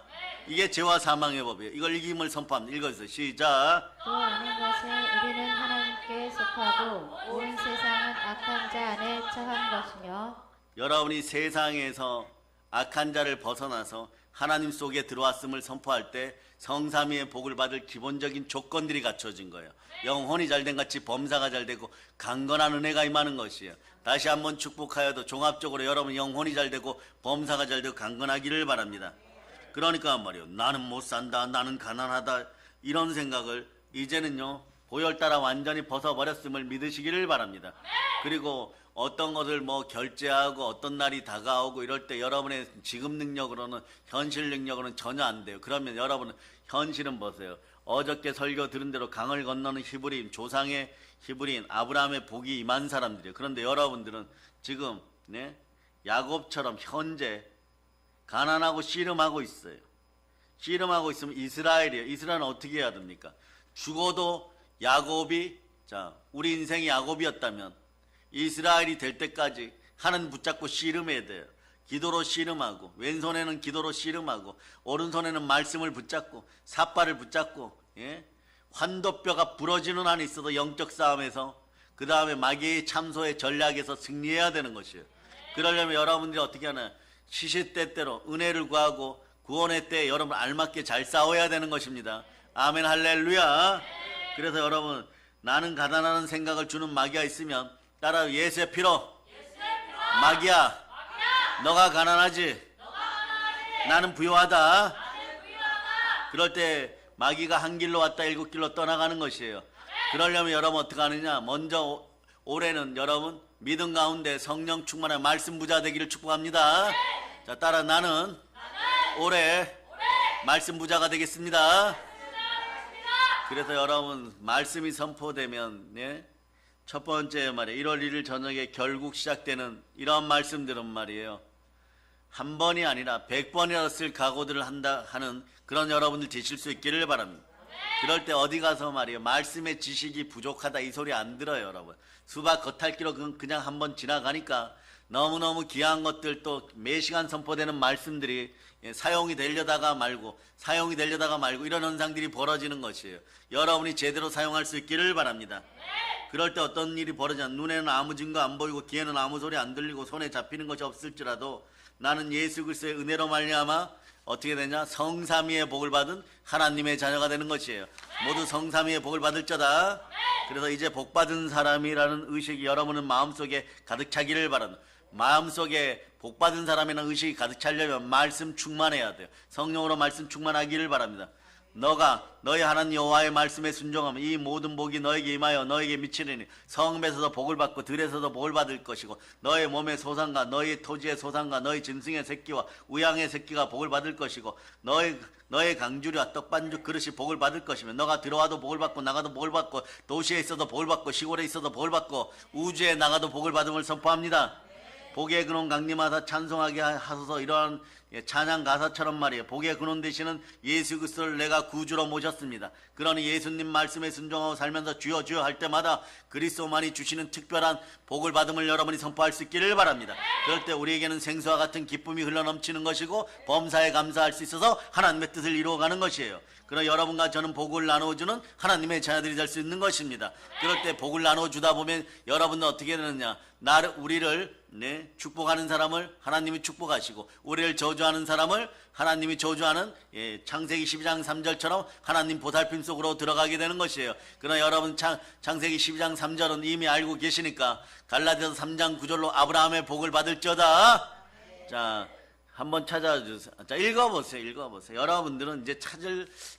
Speaker 1: 이게 죄와 사망의 법이에요. 이걸 이김을 선포합니다. 읽어주세요. 시작.
Speaker 2: 또 아는 것은 우리는 하나님께 속하고 온 세상은 악한 자 안에 처한 것이며
Speaker 1: 여러분이 세상에서 악한 자를 벗어나서 하나님 속에 들어왔음을 선포할 때 성삼위의 복을 받을 기본적인 조건들이 갖춰진 거예요. 영혼이 잘된 같이 범사가 잘되고 강건한 은혜가 임하는 것이에요. 다시 한번 축복하여도 종합적으로 여러분 영혼이 잘되고 범사가 잘되고 강건하기를 바랍니다. 그러니까 말이에요. 나는 못 산다. 나는 가난하다. 이런 생각을 이제는요. 보혈 따라 완전히 벗어버렸음을 믿으시기를 바랍니다. 그리고 어떤 것을 뭐 결제하고 어떤 날이 다가오고 이럴 때 여러분의 지금 능력으로는 현실 능력으로는 전혀 안 돼요. 그러면 여러분은 현실은 보세요. 어저께 설교 들은 대로 강을 건너는 히브리인 조상의 히브리인 아브라함의 복이 임한 사람들이에요. 그런데 여러분들은 지금 야곱처럼 현재 가난하고 씨름하고 있어요. 씨름하고 있으면 이스라엘이에요. 이스라엘은 어떻게 해야 됩니까? 죽어도 야곱이 우리 인생이 야곱이었다면 이스라엘이 될 때까지 하나님 붙잡고 씨름해야 돼요. 기도로 씨름하고 왼손에는 기도로 씨름하고 오른손에는 말씀을 붙잡고 삿발을 붙잡고 환도뼈가 부러지는 한이 있어도 영적 싸움에서 그 다음에 마귀의 참소의 전략에서 승리해야 되는 것이에요. 그러려면 여러분들이 어떻게 하나 시시때때로 은혜를 구하고 구원의 때에 여러분 알맞게 잘 싸워야 되는 것입니다. 아멘 할렐루야. 그래서 여러분 나는 가난하는 생각을 주는 마귀가 있으면 따라 예수의 피로 마귀야 너가 가난하지 나는 부유하다. 그럴 때 마귀가 한 길로 왔다 7길로 떠나가는 것이에요. 그러려면 여러분 어떻게 하느냐. 먼저 올해는 여러분 믿음 가운데 성령 충만한 말씀 부자 되기를 축복합니다. 자 따라 나는 올해 말씀 부자가 되겠습니다. 그래서 여러분 말씀이 선포되면 첫 번째 말이에요. 1월 1일 저녁에 결국 시작되는 이런 말씀들은 말이에요. 한 번이 아니라 100번이라도 쓸 각오들을 한다 하는 그런 여러분들 되실 수 있기를 바랍니다. 그럴 때 어디 가서 말이에요. 말씀의 지식이 부족하다 이 소리 안 들어요. 여러분. 수박 겉핥기로 그냥 한번 지나가니까 너무너무 귀한 것들 또 매시간 선포되는 말씀들이 사용이 되려다가 말고 이런 현상들이 벌어지는 것이에요. 여러분이 제대로 사용할 수 있기를 바랍니다. 그럴 때 어떤 일이 벌어지냐. 눈에는 아무 증거 안 보이고 귀에는 아무 소리 안 들리고 손에 잡히는 것이 없을지라도 나는 예수 그리스도의 은혜로 말미암아 어떻게 되냐? 성삼위의 복을 받은 하나님의 자녀가 되는 것이에요. 모두 성삼위의 복을 받을 자다. 그래서 이제 복 받은 사람이라는 의식이 여러분은 마음속에 가득 차기를 바랍니다. 마음속에 복 받은 사람이라는 의식이 가득 차려면 말씀 충만해야 돼요. 성령으로 말씀 충만하기를 바랍니다. 너가 너희 하나님 여호와의 말씀에 순종하면 이 모든 복이 너에게 임하여 너에게 미치리니 성읍에서도 복을 받고 들에서도 복을 받을 것이고 너의 몸의 소산과 너희 토지의 소산과 너희 짐승의 새끼와 우양의 새끼가 복을 받을 것이고 너의 강주리와 떡반죽 그릇이 복을 받을 것이며 너가 들어와도 복을 받고 나가도 복을 받고 도시에 있어도 복을 받고 시골에 있어도 복을 받고 우주에 나가도 복을 받음을 선포합니다. 복의 근원 강림하사 찬송하게 하소서. 이러한 찬양 가사처럼 말이에요. 복의 근원 되시는 예수 그리스도를 내가 구주로 모셨습니다. 그러니 예수님 말씀에 순종하고 살면서 주여 주여 할 때마다 그리스도만이 주시는 특별한 복을 받음을 여러분이 선포할 수 있기를 바랍니다. 그럴 때 우리에게는 생수와 같은 기쁨이 흘러넘치는 것이고 범사에 감사할 수 있어서 하나님의 뜻을 이루어가는 것이에요. 그러나 여러분과 저는 복을 나누어주는 하나님의 자녀들이 될 수 있는 것입니다. 그럴 때 복을 나누어주다 보면 여러분은 어떻게 되느냐? 우리를 축복하는 사람을 하나님이 축복하시고 우리를 저주하는 사람을 하나님이 저주하는 창세기 12장 3절처럼 하나님 보살핌 속으로 들어가게 되는 것이에요. 그러나 여러분 창세기 12장 3절은 이미 알고 계시니까 갈라디아서 3장 9절로 아브라함의 복을 받을지어다. 자, 한번 찾아주세요. 자, 읽어보세요. 여러분들은 이제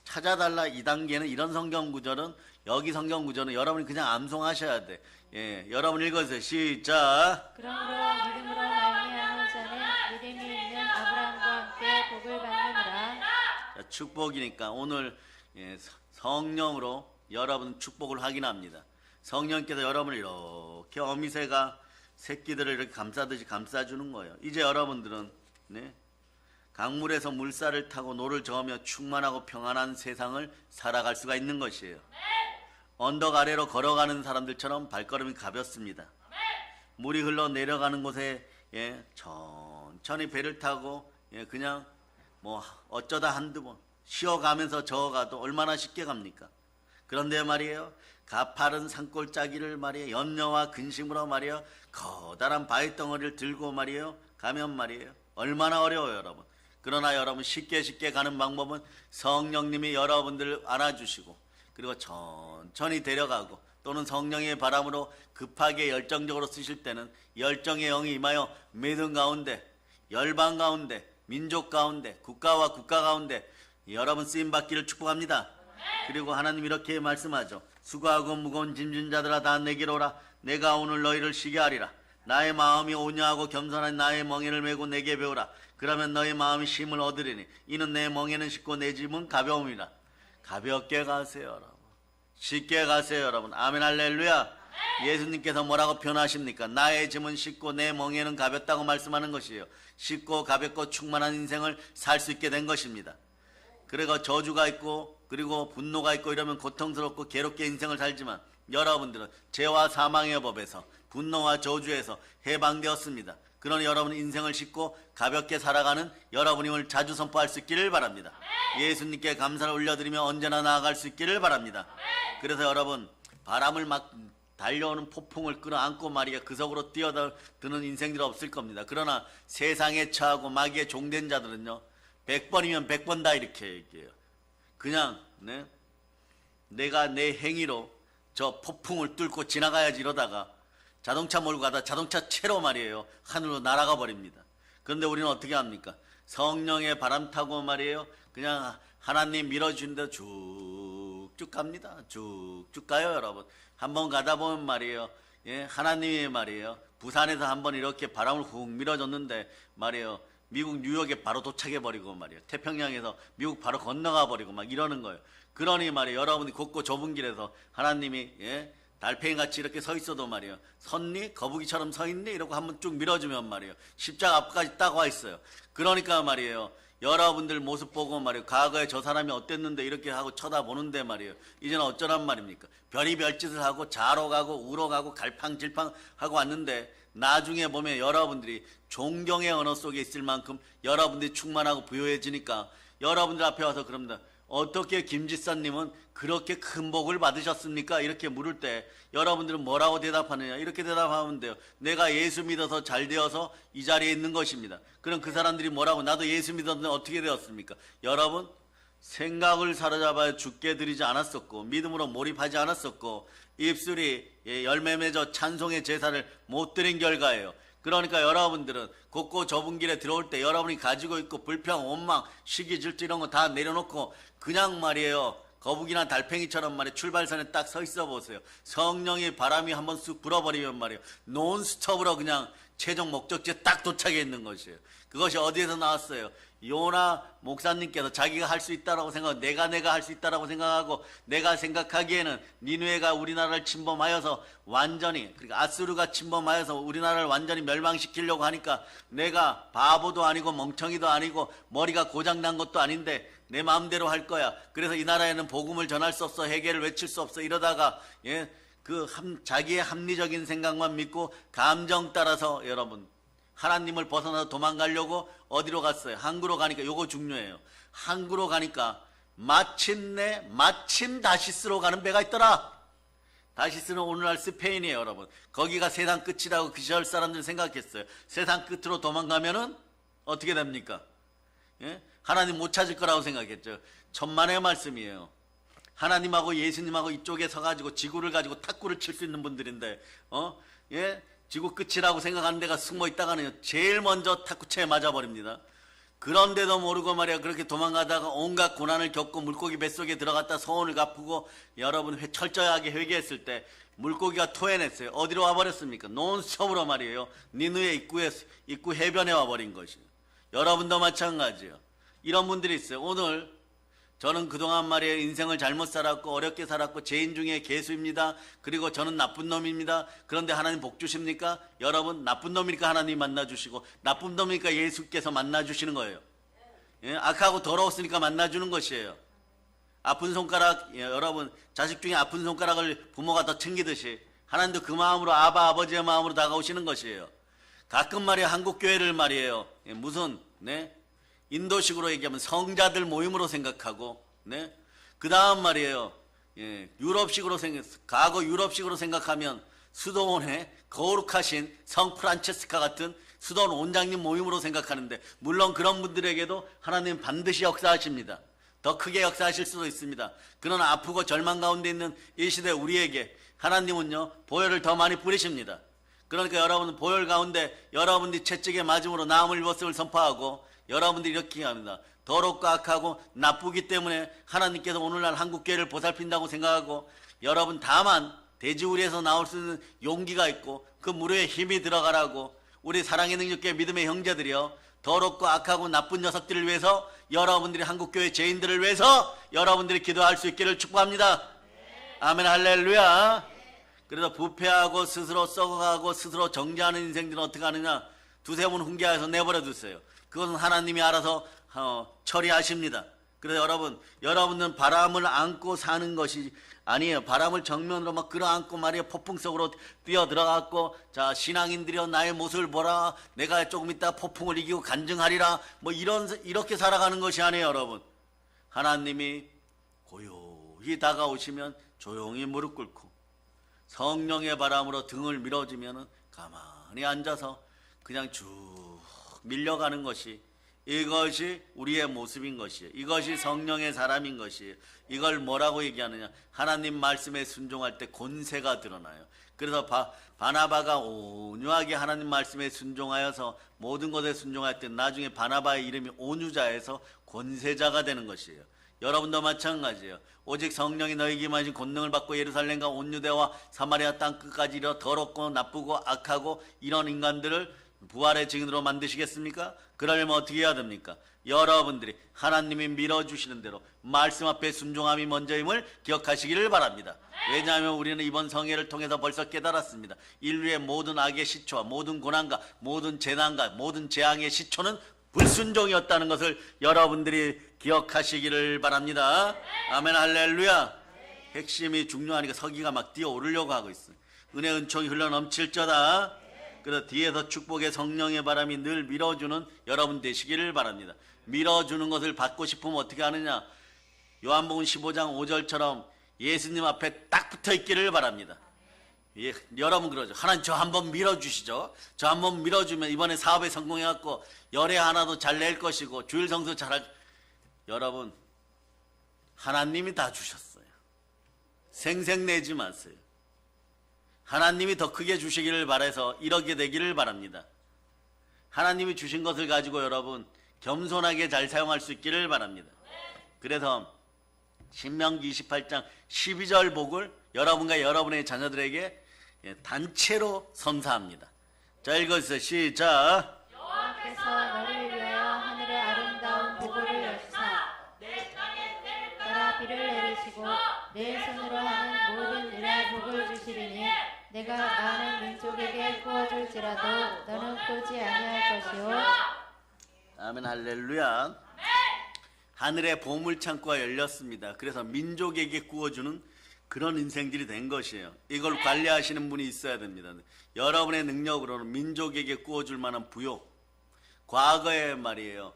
Speaker 1: 찾아달라 2단계는 이런 성경 구절은 여기 성경 구절은 여러분이 그냥 암송하셔야 돼. 여러분 읽어주세요. 시작.
Speaker 2: 그러므로 믿음으로 말미암은 자는 믿음이 있는 아브라함과 함께 복을 받느니라.
Speaker 1: 자, 축복이니까 오늘 성령으로 여러분 축복을 확인합니다. 성령께서 여러분을 이렇게 어미새가 새끼들을 이렇게 감싸듯이 감싸주는 거예요. 이제 여러분들은 강물에서 물살을 타고 노를 저으며 충만하고 평안한 세상을 살아갈 수가 있는 것이에요. 언덕 아래로 걸어가는 사람들처럼 발걸음이 가볍습니다. 물이 흘러 내려가는 곳에 천천히 배를 타고 그냥 뭐 어쩌다 한두 번 쉬어가면서 저어가도 얼마나 쉽게 갑니까? 그런데 말이에요, 가파른 산골짜기를 말이에요, 염려와 근심으로 말이에요, 커다란 바위덩어리를 들고 말이에요 가면 말이에요 얼마나 어려워요, 여러분. 그러나 여러분 쉽게 가는 방법은 성령님이 여러분들을 안아주시고 그리고 천천히 데려가고 또는 성령의 바람으로 급하게 열정적으로 쓰실 때는 열정의 영이 임하여 믿음 가운데, 열방 가운데, 민족 가운데, 국가와 국가 가운데 여러분 쓰임받기를 축복합니다. 그리고 하나님 이렇게 말씀하죠. 수고하고 무거운 짐진 자들아 다 내게로 오라. 내가 오늘 너희를 쉬게 하리라. 나의 마음이 온유하고 겸손한 나의 멍에를 메고 내게 배우라. 그러면 너의 마음이 쉼을 얻으리니 이는 내 멍에는 쉽고 내 짐은 가벼움이라. 가볍게 가세요, 여러분. 쉽게 가세요, 여러분. 아멘, 할렐루야. 예수님께서 뭐라고 표현하십니까? 나의 짐은 쉽고 내 멍에는 가볍다고 말씀하는 것이에요. 쉽고 가볍고 충만한 인생을 살 수 있게 된 것입니다. 그리고 저주가 있고 그리고 분노가 있고 이러면 고통스럽고 괴롭게 인생을 살지만 여러분들은 죄와 사망의 법에서 분노와 저주에서 해방되었습니다. 그러니 여러분 인생을 쉽고 가볍게 살아가는 여러분임을 자주 선포할 수 있기를 바랍니다. 예수님께 감사를 올려드리며 언제나 나아갈 수 있기를 바랍니다. 그래서 여러분 바람을 막 달려오는 폭풍을 끌어안고 말이야 그 속으로 뛰어드는 인생들이 없을 겁니다. 그러나 세상에 처하고 마귀에 종된 자들은요 100번이면 100번 다 이렇게 얘기해요. 그냥 내가 내 행위로 저 폭풍을 뚫고 지나가야지 이러다가 자동차 몰고 가다 자동차 채로 말이에요 하늘로 날아가 버립니다. 그런데 우리는 어떻게 합니까? 성령의 바람 타고 말이에요 그냥 하나님 밀어주는 대로 쭉쭉 갑니다. 쭉쭉 가요, 여러분. 한번 가다 보면 말이에요 하나님이 말이에요 부산에서 한번 이렇게 바람을 훅 밀어줬는데 말이에요 미국 뉴욕에 바로 도착해 버리고 말이에요 태평양에서 미국 바로 건너가 버리고 막 이러는 거예요. 그러니 말이에요 여러분이 곱고 좁은 길에서 하나님이 달팽이같이 이렇게 서 있어도 말이에요 섰니? 거북이처럼 서 있니? 이러고 한번 쭉 밀어주면 말이에요 십자가 앞까지 딱 와 있어요. 그러니까 말이에요 여러분들 모습 보고 말이에요 과거에 저 사람이 어땠는데 이렇게 하고 쳐다보는데 말이에요 이제는 어쩌란 말입니까? 별의별 짓을 하고 자러 가고 우러 가고 갈팡질팡 하고 왔는데 나중에 보면 여러분들이 존경의 언어 속에 있을 만큼 여러분들이 충만하고 부유해지니까 여러분들 앞에 와서 그럽니다. 어떻게 김지사님은 그렇게 큰 복을 받으셨습니까? 이렇게 물을 때 여러분들은 뭐라고 대답하느냐? 이렇게 대답하면 돼요. 내가 예수 믿어서 잘 되어서 이 자리에 있는 것입니다. 그럼 그 사람들이 뭐라고? 나도 예수 믿었는데 어떻게 되었습니까? 여러분, 생각을 사로잡아 죽게 드리지 않았었고 믿음으로 몰입하지 않았었고 입술이 열매 맺어 찬송의 제사를 못 드린 결과예요. 그러니까 여러분들은 곱고 좁은 길에 들어올 때 여러분이 가지고 있고 불평, 원망, 시기, 질투 이런 거 다 내려놓고 그냥 말이에요. 거북이나 달팽이처럼 말이에요. 출발선에 딱 서 있어 보세요. 성령의 바람이 한번 쑥 불어버리면 말이에요. 논스톱으로 그냥 최종 목적지에 딱 도착해 있는 것이에요. 그것이 어디에서 나왔어요? 요나 목사님께서 자기가 할 수 있다라고 생각하고 내가 할 수 있다라고 생각하고 내가 생각하기에는 니누에가 우리나라를 침범하여서 완전히 그러니까 아수르가 침범하여서 우리나라를 완전히 멸망시키려고 하니까 내가 바보도 아니고 멍청이도 아니고 머리가 고장난 것도 아닌데 내 마음대로 할 거야. 그래서 이 나라에는 복음을 전할 수 없어. 해결을 외칠 수 없어. 이러다가 자기의 합리적인 생각만 믿고 감정 따라서 여러분 하나님을 벗어나서 도망가려고 어디로 갔어요? 항구로 가니까 요거 중요해요. 항구로 가니까 마침 다시스로 가는 배가 있더라. 다시스는 오늘날 스페인이에요, 여러분. 거기가 세상 끝이라고 그 시절 사람들이 생각했어요. 세상 끝으로 도망가면은 어떻게 됩니까? 예? 하나님 못 찾을 거라고 생각했죠. 천만의 말씀이에요. 하나님하고 예수님하고 이쪽에 서가지고 지구를 가지고 탁구를 칠 수 있는 분들인데, 지구 끝이라고 생각하는 데가 숨어 있다가는 제일 먼저 탁구채에 맞아버립니다. 그런데도 모르고 말이야 그렇게 도망가다가 온갖 고난을 겪고 물고기 뱃속에 들어갔다 소원을 갚고 여러분 철저하게 회개했을 때 물고기가 토해냈어요. 어디로 와버렸습니까? 논스톱으로 말이에요. 니누의 입구 해변에 와버린 것이에요. 여러분도 마찬가지예요. 이런 분들이 있어요. 오늘 저는 그동안 말이에요. 인생을 잘못 살았고 어렵게 살았고 죄인 중에 개수입니다. 그리고 저는 나쁜 놈입니다. 그런데 하나님 복 주십니까? 여러분 나쁜 놈이니까 하나님 만나주시고 나쁜 놈이니까 예수께서 만나주시는 거예요. 예? 악하고 더러웠으니까 만나주는 것이에요. 아픈 손가락 여러분 자식 중에 아픈 손가락을 부모가 더 챙기듯이 하나님도 그 마음으로 아버지의 마음으로 다가오시는 것이에요. 가끔 말이에요. 한국교회를 말이에요. 무슨 인도식으로 얘기하면 성자들 모임으로 생각하고, 그 다음 말이에요. 과거 유럽식으로 생각하면 수도원의 거룩하신 성 프란체스카 같은 수도원 원장님 모임으로 생각하는데, 물론 그런 분들에게도 하나님 반드시 역사하십니다. 더 크게 역사하실 수도 있습니다. 그러나 아프고 절망 가운데 있는 이 시대 우리에게 하나님은요, 보혈을 더 많이 뿌리십니다. 그러니까 여러분은 보혈 가운데 여러분들이 채찍에 맞음으로 나음을 입었음을 선포하고, 여러분들이 이렇게 합니다. 더럽고 악하고 나쁘기 때문에 하나님께서 오늘날 한국교회를 보살핀다고 생각하고 여러분 다만 돼지우리에서 나올 수 있는 용기가 있고 그 무료에 힘이 들어가라고 우리 사랑의 능력교회 믿음의 형제들이요. 더럽고 악하고 나쁜 녀석들을 위해서 여러분들이 한국교회 죄인들을 위해서 여러분들이 기도할 수 있기를 축복합니다. 아멘 할렐루야. 그래서 부패하고 스스로 썩어가고 스스로 정죄하는 인생들은 어떻게 하느냐. 두세 번 훈계해서 내버려 두세요. 그것은 하나님이 알아서 처리하십니다. 그래서 여러분은 바람을 안고 사는 것이 아니에요. 바람을 정면으로 막 끌어안고 말이에요. 폭풍 속으로 뛰어 들어갔고, 자, 신앙인들이여 나의 모습을 보라. 내가 조금 있다 폭풍을 이기고 간증하리라. 이렇게 살아가는 것이 아니에요, 여러분. 하나님이 고요히 다가오시면 조용히 무릎 꿇고 성령의 바람으로 등을 밀어주면 가만히 앉아서 그냥 쭉 밀려가는 것이 이것이 우리의 모습인 것이에요. 이것이 성령의 사람인 것이에요. 이걸 뭐라고 얘기하느냐. 하나님 말씀에 순종할 때 권세가 드러나요. 그래서 바나바가 온유하게 하나님 말씀에 순종하여서 모든 것에 순종할 때 나중에 바나바의 이름이 온유자에서 권세자가 되는 것이에요. 여러분도 마찬가지예요. 오직 성령이 너희에게 임하신 권능을 받고 예루살렘과 온 유대와 사마리아 땅 끝까지 이르러 더럽고 나쁘고 악하고 이런 인간들을 부활의 증인으로 만드시겠습니까? 그러려면 어떻게 해야 됩니까? 여러분들이 하나님이 밀어주시는 대로 말씀 앞에 순종함이 먼저임을 기억하시기를 바랍니다. 왜냐하면 우리는 이번 성회를 통해서 벌써 깨달았습니다. 인류의 모든 악의 시초와 모든 고난과 모든 재난과 모든 재앙의 시초는 불순종이었다는 것을 여러분들이 기억하시기를 바랍니다. 아멘 할렐루야. 핵심이 중요하니까 서기가 막 뛰어오르려고 하고 있어요. 은혜 은총이 흘러넘칠저다. 그래서 뒤에서 축복의 성령의 바람이 늘 밀어주는 여러분 되시기를 바랍니다. 밀어주는 것을 받고 싶으면 어떻게 하느냐. 요한복음 15장 5절처럼 예수님 앞에 딱 붙어 있기를 바랍니다. 예, 여러분 그러죠. 하나님 저 한번 밀어주시죠. 저 한번 밀어주면 이번에 사업에 성공해갖고 열애 하나도 잘 낼 것이고 주일 성수 잘할. 여러분 하나님이 다 주셨어요. 생색내지 마세요. 하나님이 더 크게 주시기를 바라서 이렇게 되기를 바랍니다. 하나님이 주신 것을 가지고 여러분 겸손하게 잘 사용할 수 있기를 바랍니다. 그래서 신명기 28장 12절 복을 여러분과 여러분의 자녀들에게 단체로 선사합니다. 자, 읽어주세요. 시작.
Speaker 2: 여호와께서 너를 위하여 하늘의 아름다운 보고를 여시사 내 땅에 때를 따라 비를 내리시고 내 손으로 하는 모든 일에 복을 주시리니 내가 많은 민족에게 구워줄지라도 너는 꾸지 아니할 것이요.
Speaker 1: 아멘 할렐루야. 하늘의 보물창고가 열렸습니다. 그래서 민족에게 구워주는 그런 인생들이 된 것이에요. 이걸 관리하시는 분이 있어야 됩니다. 여러분의 능력으로는 민족에게 구워줄 만한 부요. 과거에 말이에요.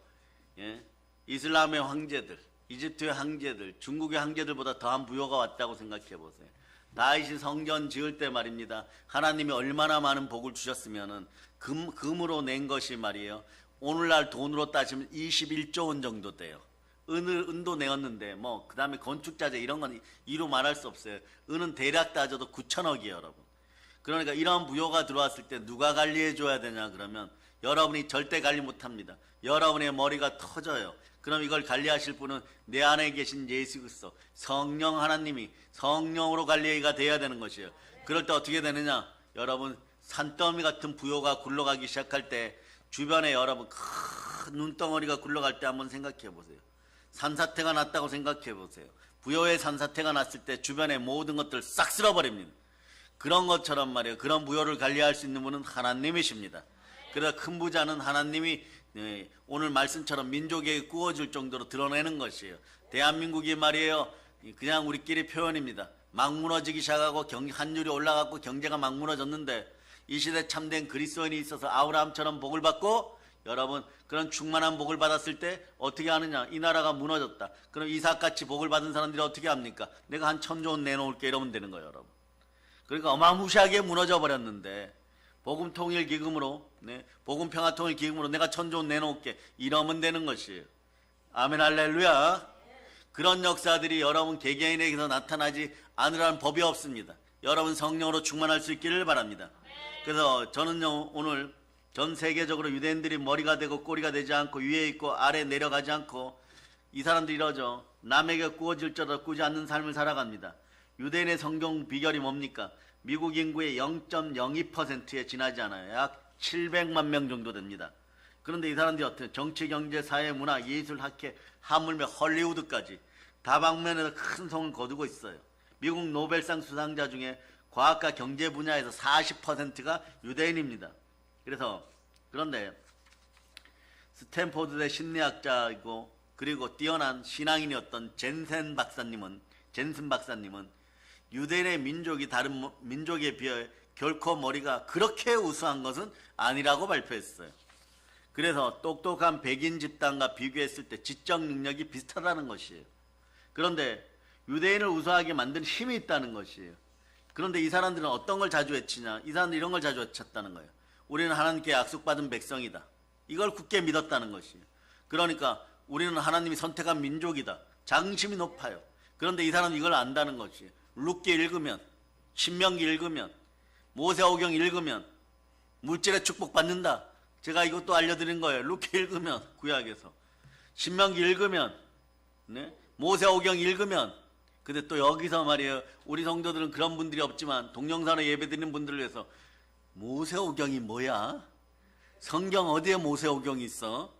Speaker 1: 예? 이슬람의 황제들, 이집트의 황제들, 중국의 황제들보다 더한 부요가 왔다고 생각해 보세요. 다윗이 성전 지을 때 말입니다. 하나님이 얼마나 많은 복을 주셨으면은 금으로 낸 것이 말이에요. 오늘날 돈으로 따지면 21조 원 정도 돼요. 은도 내었는데 그 다음에 건축자재 이런 건 이루 말할 수 없어요. 은은 대략 따져도 9천억이에요, 여러분. 그러니까 이런 부요가 들어왔을 때 누가 관리해 줘야 되냐 그러면 여러분이 절대 관리 못합니다. 여러분의 머리가 터져요. 그럼 이걸 관리하실 분은 내 안에 계신 예수 그리스도 성령 하나님이 성령으로 관리가 돼야 되는 것이에요. 그럴 때 어떻게 되느냐? 여러분 산더미 같은 부요가 굴러가기 시작할 때 주변에 여러분 큰 눈덩어리가 굴러갈 때 한번 생각해 보세요. 산사태가 났다고 생각해 보세요. 부여의 산사태가 났을 때 주변의 모든 것들을 싹 쓸어버립니다. 그런 것처럼 말이에요. 그런 부여를 관리할 수 있는 분은 하나님이십니다. 그래서 큰 부자는 하나님이 오늘 말씀처럼 민족에게 구워줄 정도로 드러내는 것이에요. 대한민국이 말이에요. 그냥 우리끼리 표현입니다. 막 무너지기 시작하고 환율이 올라가고 경제가 막 무너졌는데 이 시대 참된 그리스도인이 있어서 아브라함처럼 복을 받고 여러분 그런 충만한 복을 받았을 때 어떻게 하느냐? 이 나라가 무너졌다. 그럼 이삭같이 복을 받은 사람들이 어떻게 합니까? 내가 한 1,000조 원 내놓을게 이러면 되는 거예요, 여러분. 그러니까 어마무시하게 무너져 버렸는데 복음 통일 기금으로 복음 평화 통일 기금으로 내가 1,000조 원 내놓을게 이러면 되는 것이에요. 아멘 할렐루야. 그런 역사들이 여러분 개개인에게서 나타나지 않으라는 법이 없습니다. 여러분 성령으로 충만할 수 있기를 바랍니다. 그래서 저는요 오늘 전 세계적으로 유대인들이 머리가 되고 꼬리가 되지 않고 위에 있고 아래 내려가지 않고 이 사람들이 이러죠. 남에게 구워질지라도 꾸지 않는 삶을 살아갑니다. 유대인의 성경 비결이 뭡니까? 미국 인구의 0.02%에 지나지 않아요. 약 700만 명 정도 됩니다. 그런데 이 사람들이 어때요? 정치, 경제, 사회, 문화, 예술, 학회, 하물며 헐리우드까지 다방면에서 큰 성을 거두고 있어요. 미국 노벨상 수상자 중에 과학과 경제 분야에서 40%가 유대인입니다. 그런데 스탠포드대 심리학자이고 그리고 뛰어난 신앙인이었던 젠슨 박사님은 유대인의 민족이 다른 민족에 비해 결코 머리가 그렇게 우수한 것은 아니라고 발표했어요. 그래서 똑똑한 백인 집단과 비교했을 때 지적 능력이 비슷하다는 것이에요. 그런데 유대인을 우수하게 만든 힘이 있다는 것이에요. 그런데 이 사람들은 어떤 걸 자주 외치냐? 이 사람들은 이런 걸 자주 외쳤다는 거예요. 우리는 하나님께 약속받은 백성이다. 이걸 굳게 믿었다는 것이에요. 그러니까 우리는 하나님이 선택한 민족이다. 자긍심이 높아요. 그런데 이 사람은 이걸 안다는 것이에요. 룻기 읽으면, 신명기 읽으면, 모세오경 읽으면 물질의 축복 받는다. 제가 이것도 알려드린 거예요. 룻기 읽으면 구약에서, 신명기 읽으면, 모세오경 읽으면. 근데 또 여기서 말이에요. 우리 성도들은 그런 분들이 없지만 동영상으로 예배드리는 분들을 위해서 모세오경이 뭐야? 성경 어디에 모세오경이 있어?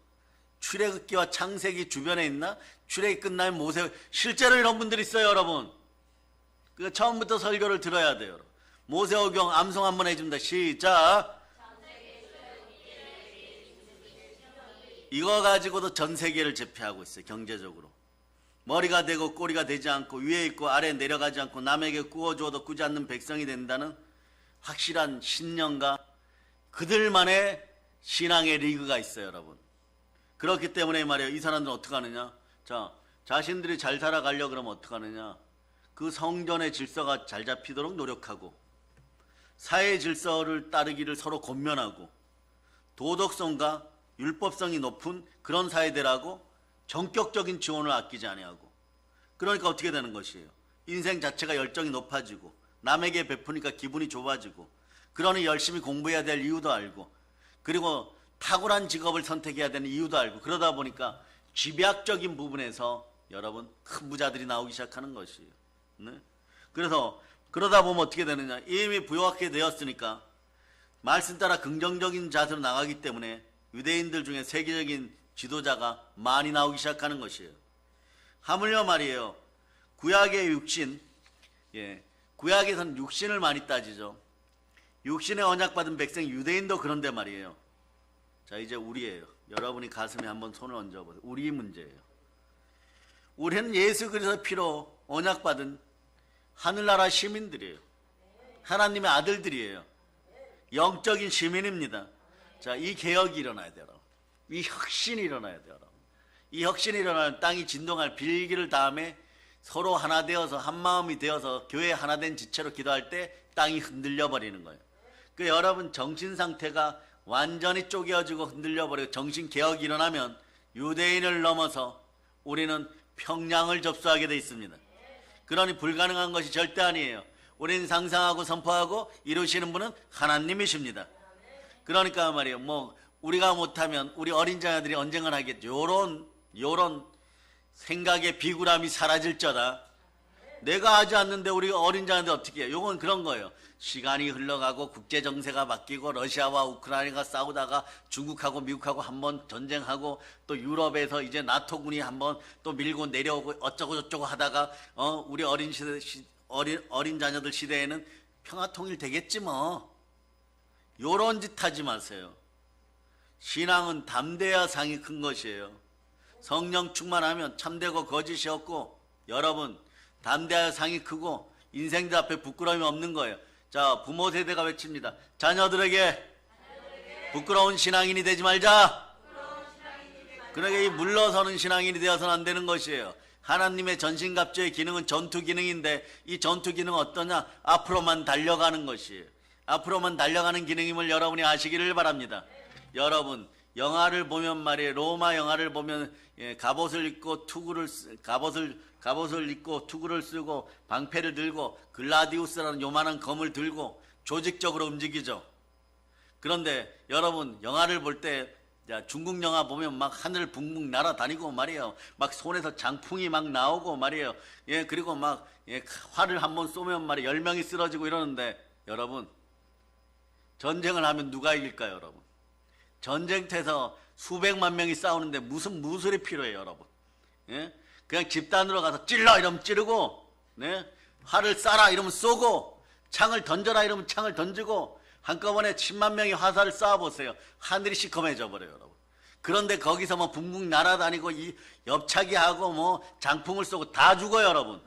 Speaker 1: 출애굽기와 창세기 주변에 있나? 출애굽기 끝나면 실제로 이런 분들이 있어요, 여러분. 그 처음부터 설교를 들어야 돼요. 모세오경 암송 한번 해줍니다. 시작. 이거 가지고도 전 세계를 제패하고 있어요. 경제적으로. 머리가 되고 꼬리가 되지 않고 위에 있고 아래 내려가지 않고 남에게 구워주어도 꾸지 않는 백성이 된다는 확실한 신념과 그들만의 신앙의 리그가 있어요, 여러분. 그렇기 때문에 말이에요. 이 사람들은 어떻게 하느냐? 자, 자신들이 잘 살아가려고 그러면 어떡하느냐? 그 성전의 질서가 잘 잡히도록 노력하고 사회 질서를 따르기를 서로 권면하고 도덕성과 율법성이 높은 그런 사회들하고 전격적인 지원을 아끼지 아니하고 그러니까 어떻게 되는 것이에요? 인생 자체가 열정이 높아지고 남에게 베푸니까 기분이 좁아지고 그러니 열심히 공부해야 될 이유도 알고 그리고 탁월한 직업을 선택해야 되는 이유도 알고 그러다 보니까 집약적인 부분에서 여러분 큰 부자들이 나오기 시작하는 것이에요. 네? 그래서 그러다 보면 어떻게 되느냐? 이미 부유하게 되었으니까 말씀 따라 긍정적인 자세로 나가기 때문에 유대인들 중에 세계적인 지도자가 많이 나오기 시작하는 것이에요. 하물며 말이에요. 구약의 육신, 구약에서는 육신을 많이 따지죠. 육신의 언약받은 백성 유대인도 그런데 말이에요. 자, 이제 우리예요. 여러분이 가슴에 한번 손을 얹어보세요. 우리 문제예요. 우리는 예수 그리스도의 피로 언약받은 하늘나라 시민들이에요. 하나님의 아들들이에요. 영적인 시민입니다. 자, 이 개혁이 일어나야 돼요. 이 혁신이 일어나야 돼요. 이 혁신이 일어나면 땅이 진동할 빌기를 다음에 서로 하나 되어서 한 마음이 되어서 교회 하나 된 지체로 기도할 때 땅이 흔들려 버리는 거예요. 그 여러분 정신 상태가 완전히 쪼개어지고 흔들려 버리고 정신 개혁이 일어나면 유대인을 넘어서 우리는 평양을 접수하게 돼 있습니다. 그러니 불가능한 것이 절대 아니에요. 우리는 상상하고 선포하고 이루시는 분은 하나님이십니다. 그러니까 말이에요. 뭐 우리가 못하면 우리 어린 자녀들이 언젠가 하겠죠. 요런 생각의 비굴함이 사라질저다. 내가 하지 않는데 우리 어린 자녀들 어떻게 해요? 요건 그런 거예요. 시간이 흘러가고 국제 정세가 바뀌고 러시아와 우크라이나가 싸우다가 중국하고 미국하고 한번 전쟁하고 또 유럽에서 이제 나토군이 한번 또 밀고 내려오고 어쩌고 저쩌고 하다가 우리 어린 자녀들 시대에는 평화 통일 되겠지 뭐. 요런 짓 하지 마세요. 신앙은 담대야 상이 큰 것이에요. 성령 충만하면 참되고 거짓이 없고 여러분 담대야 상이 크고 인생들 앞에 부끄러움이 없는 거예요. 자, 부모 세대가 외칩니다. 자녀들에게 부끄러운 신앙인이 되지 말자. 그러니까 이 물러서는 신앙인이 되어서는 안 되는 것이에요. 하나님의 전신갑주의 기능은 전투 기능인데 이 전투 기능은 어떠냐? 앞으로만 달려가는 것이에요. 앞으로만 달려가는 기능임을 여러분이 아시기를 바랍니다. 여러분 영화를 보면 말이에요. 로마 영화를 보면 갑옷을 입고 갑옷을 입고 투구를 쓰고 방패를 들고 글라디우스라는 요만한 검을 들고 조직적으로 움직이죠. 그런데 여러분 영화를 볼 때 중국 영화 보면 막 하늘 붕붕 날아다니고 말이에요. 막 손에서 장풍이 막 나오고 말이에요. 그리고 막 활을 한번 쏘면 말이에요. 10명이 쓰러지고 이러는데 여러분 전쟁을 하면 누가 이길까요, 여러분? 전쟁터에서 수백만 명이 싸우는데 무슨 무술이 필요해요, 여러분? 그냥 집단으로 가서 찔러 이러면 찌르고, 활을 쏴라 이러면 쏘고, 창을 던져라 이러면 창을 던지고, 한꺼번에 10만 명이 화살을 쏴보세요. 하늘이 시커매져 버려요, 여러분. 그런데 거기서 뭐 붕붕 날아다니고 옆차기 하고 뭐 장풍을 쏘고 다 죽어요, 여러분.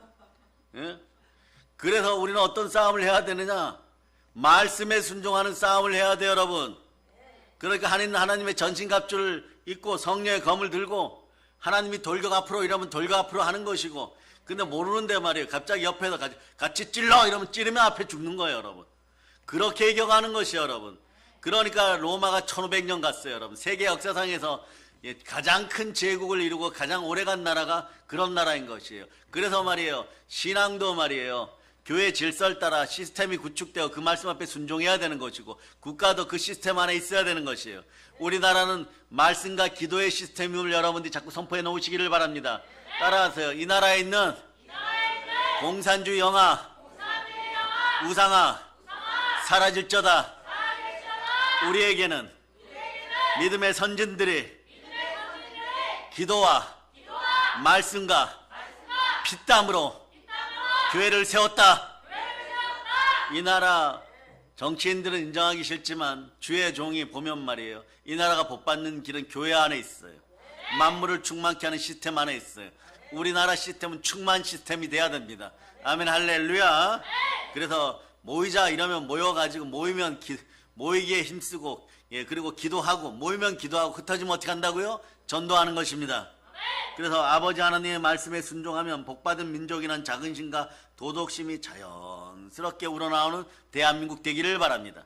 Speaker 1: 그래서 우리는 어떤 싸움을 해야 되느냐? 말씀에 순종하는 싸움을 해야 돼요, 여러분. 그러니까 하나님의 전신갑주를 입고 성령의 검을 들고 하나님이 돌격 앞으로 이러면 돌격 앞으로 하는 것이고, 근데 모르는데 말이에요. 갑자기 옆에서 같이 찔러 이러면 찌르면 앞에 죽는 거예요, 여러분. 그렇게 이겨가는 것이에요, 여러분. 그러니까 로마가 1500년 갔어요, 여러분. 세계 역사상에서 가장 큰 제국을 이루고 가장 오래간 나라가 그런 나라인 것이에요. 그래서 말이에요. 신앙도 말이에요. 교회 질서를 따라 시스템이 구축되어 그 말씀 앞에 순종해야 되는 것이고 국가도 그 시스템 안에 있어야 되는 것이에요. 우리나라는 말씀과 기도의 시스템임을 여러분들이 자꾸 선포해 놓으시기를 바랍니다. 따라하세요. 이 나라에 있는 공산주의 영아, 우상아 사라질저다. 우리에게는 믿음의 선진들이 기도와 말씀과 피땀으로 교회를 세웠다. 이 나라 정치인들은 인정하기 싫지만 주의 종이 보면 말이에요. 이 나라가 복받는 길은 교회 안에 있어요. 만물을 충만케 하는 시스템 안에 있어요. 우리나라 시스템은 충만 시스템이 돼야 됩니다. 아멘 할렐루야. 그래서 모이자 이러면 모여가지고 모이기에 힘쓰고 그리고 기도하고 모이면 기도하고 흩어지면 어떻게 한다고요? 전도하는 것입니다. 그래서 아버지 하나님의 말씀에 순종하면 복받은 민족이란 자긍심과 도덕심이 자연스럽게 우러나오는 대한민국 되기를 바랍니다.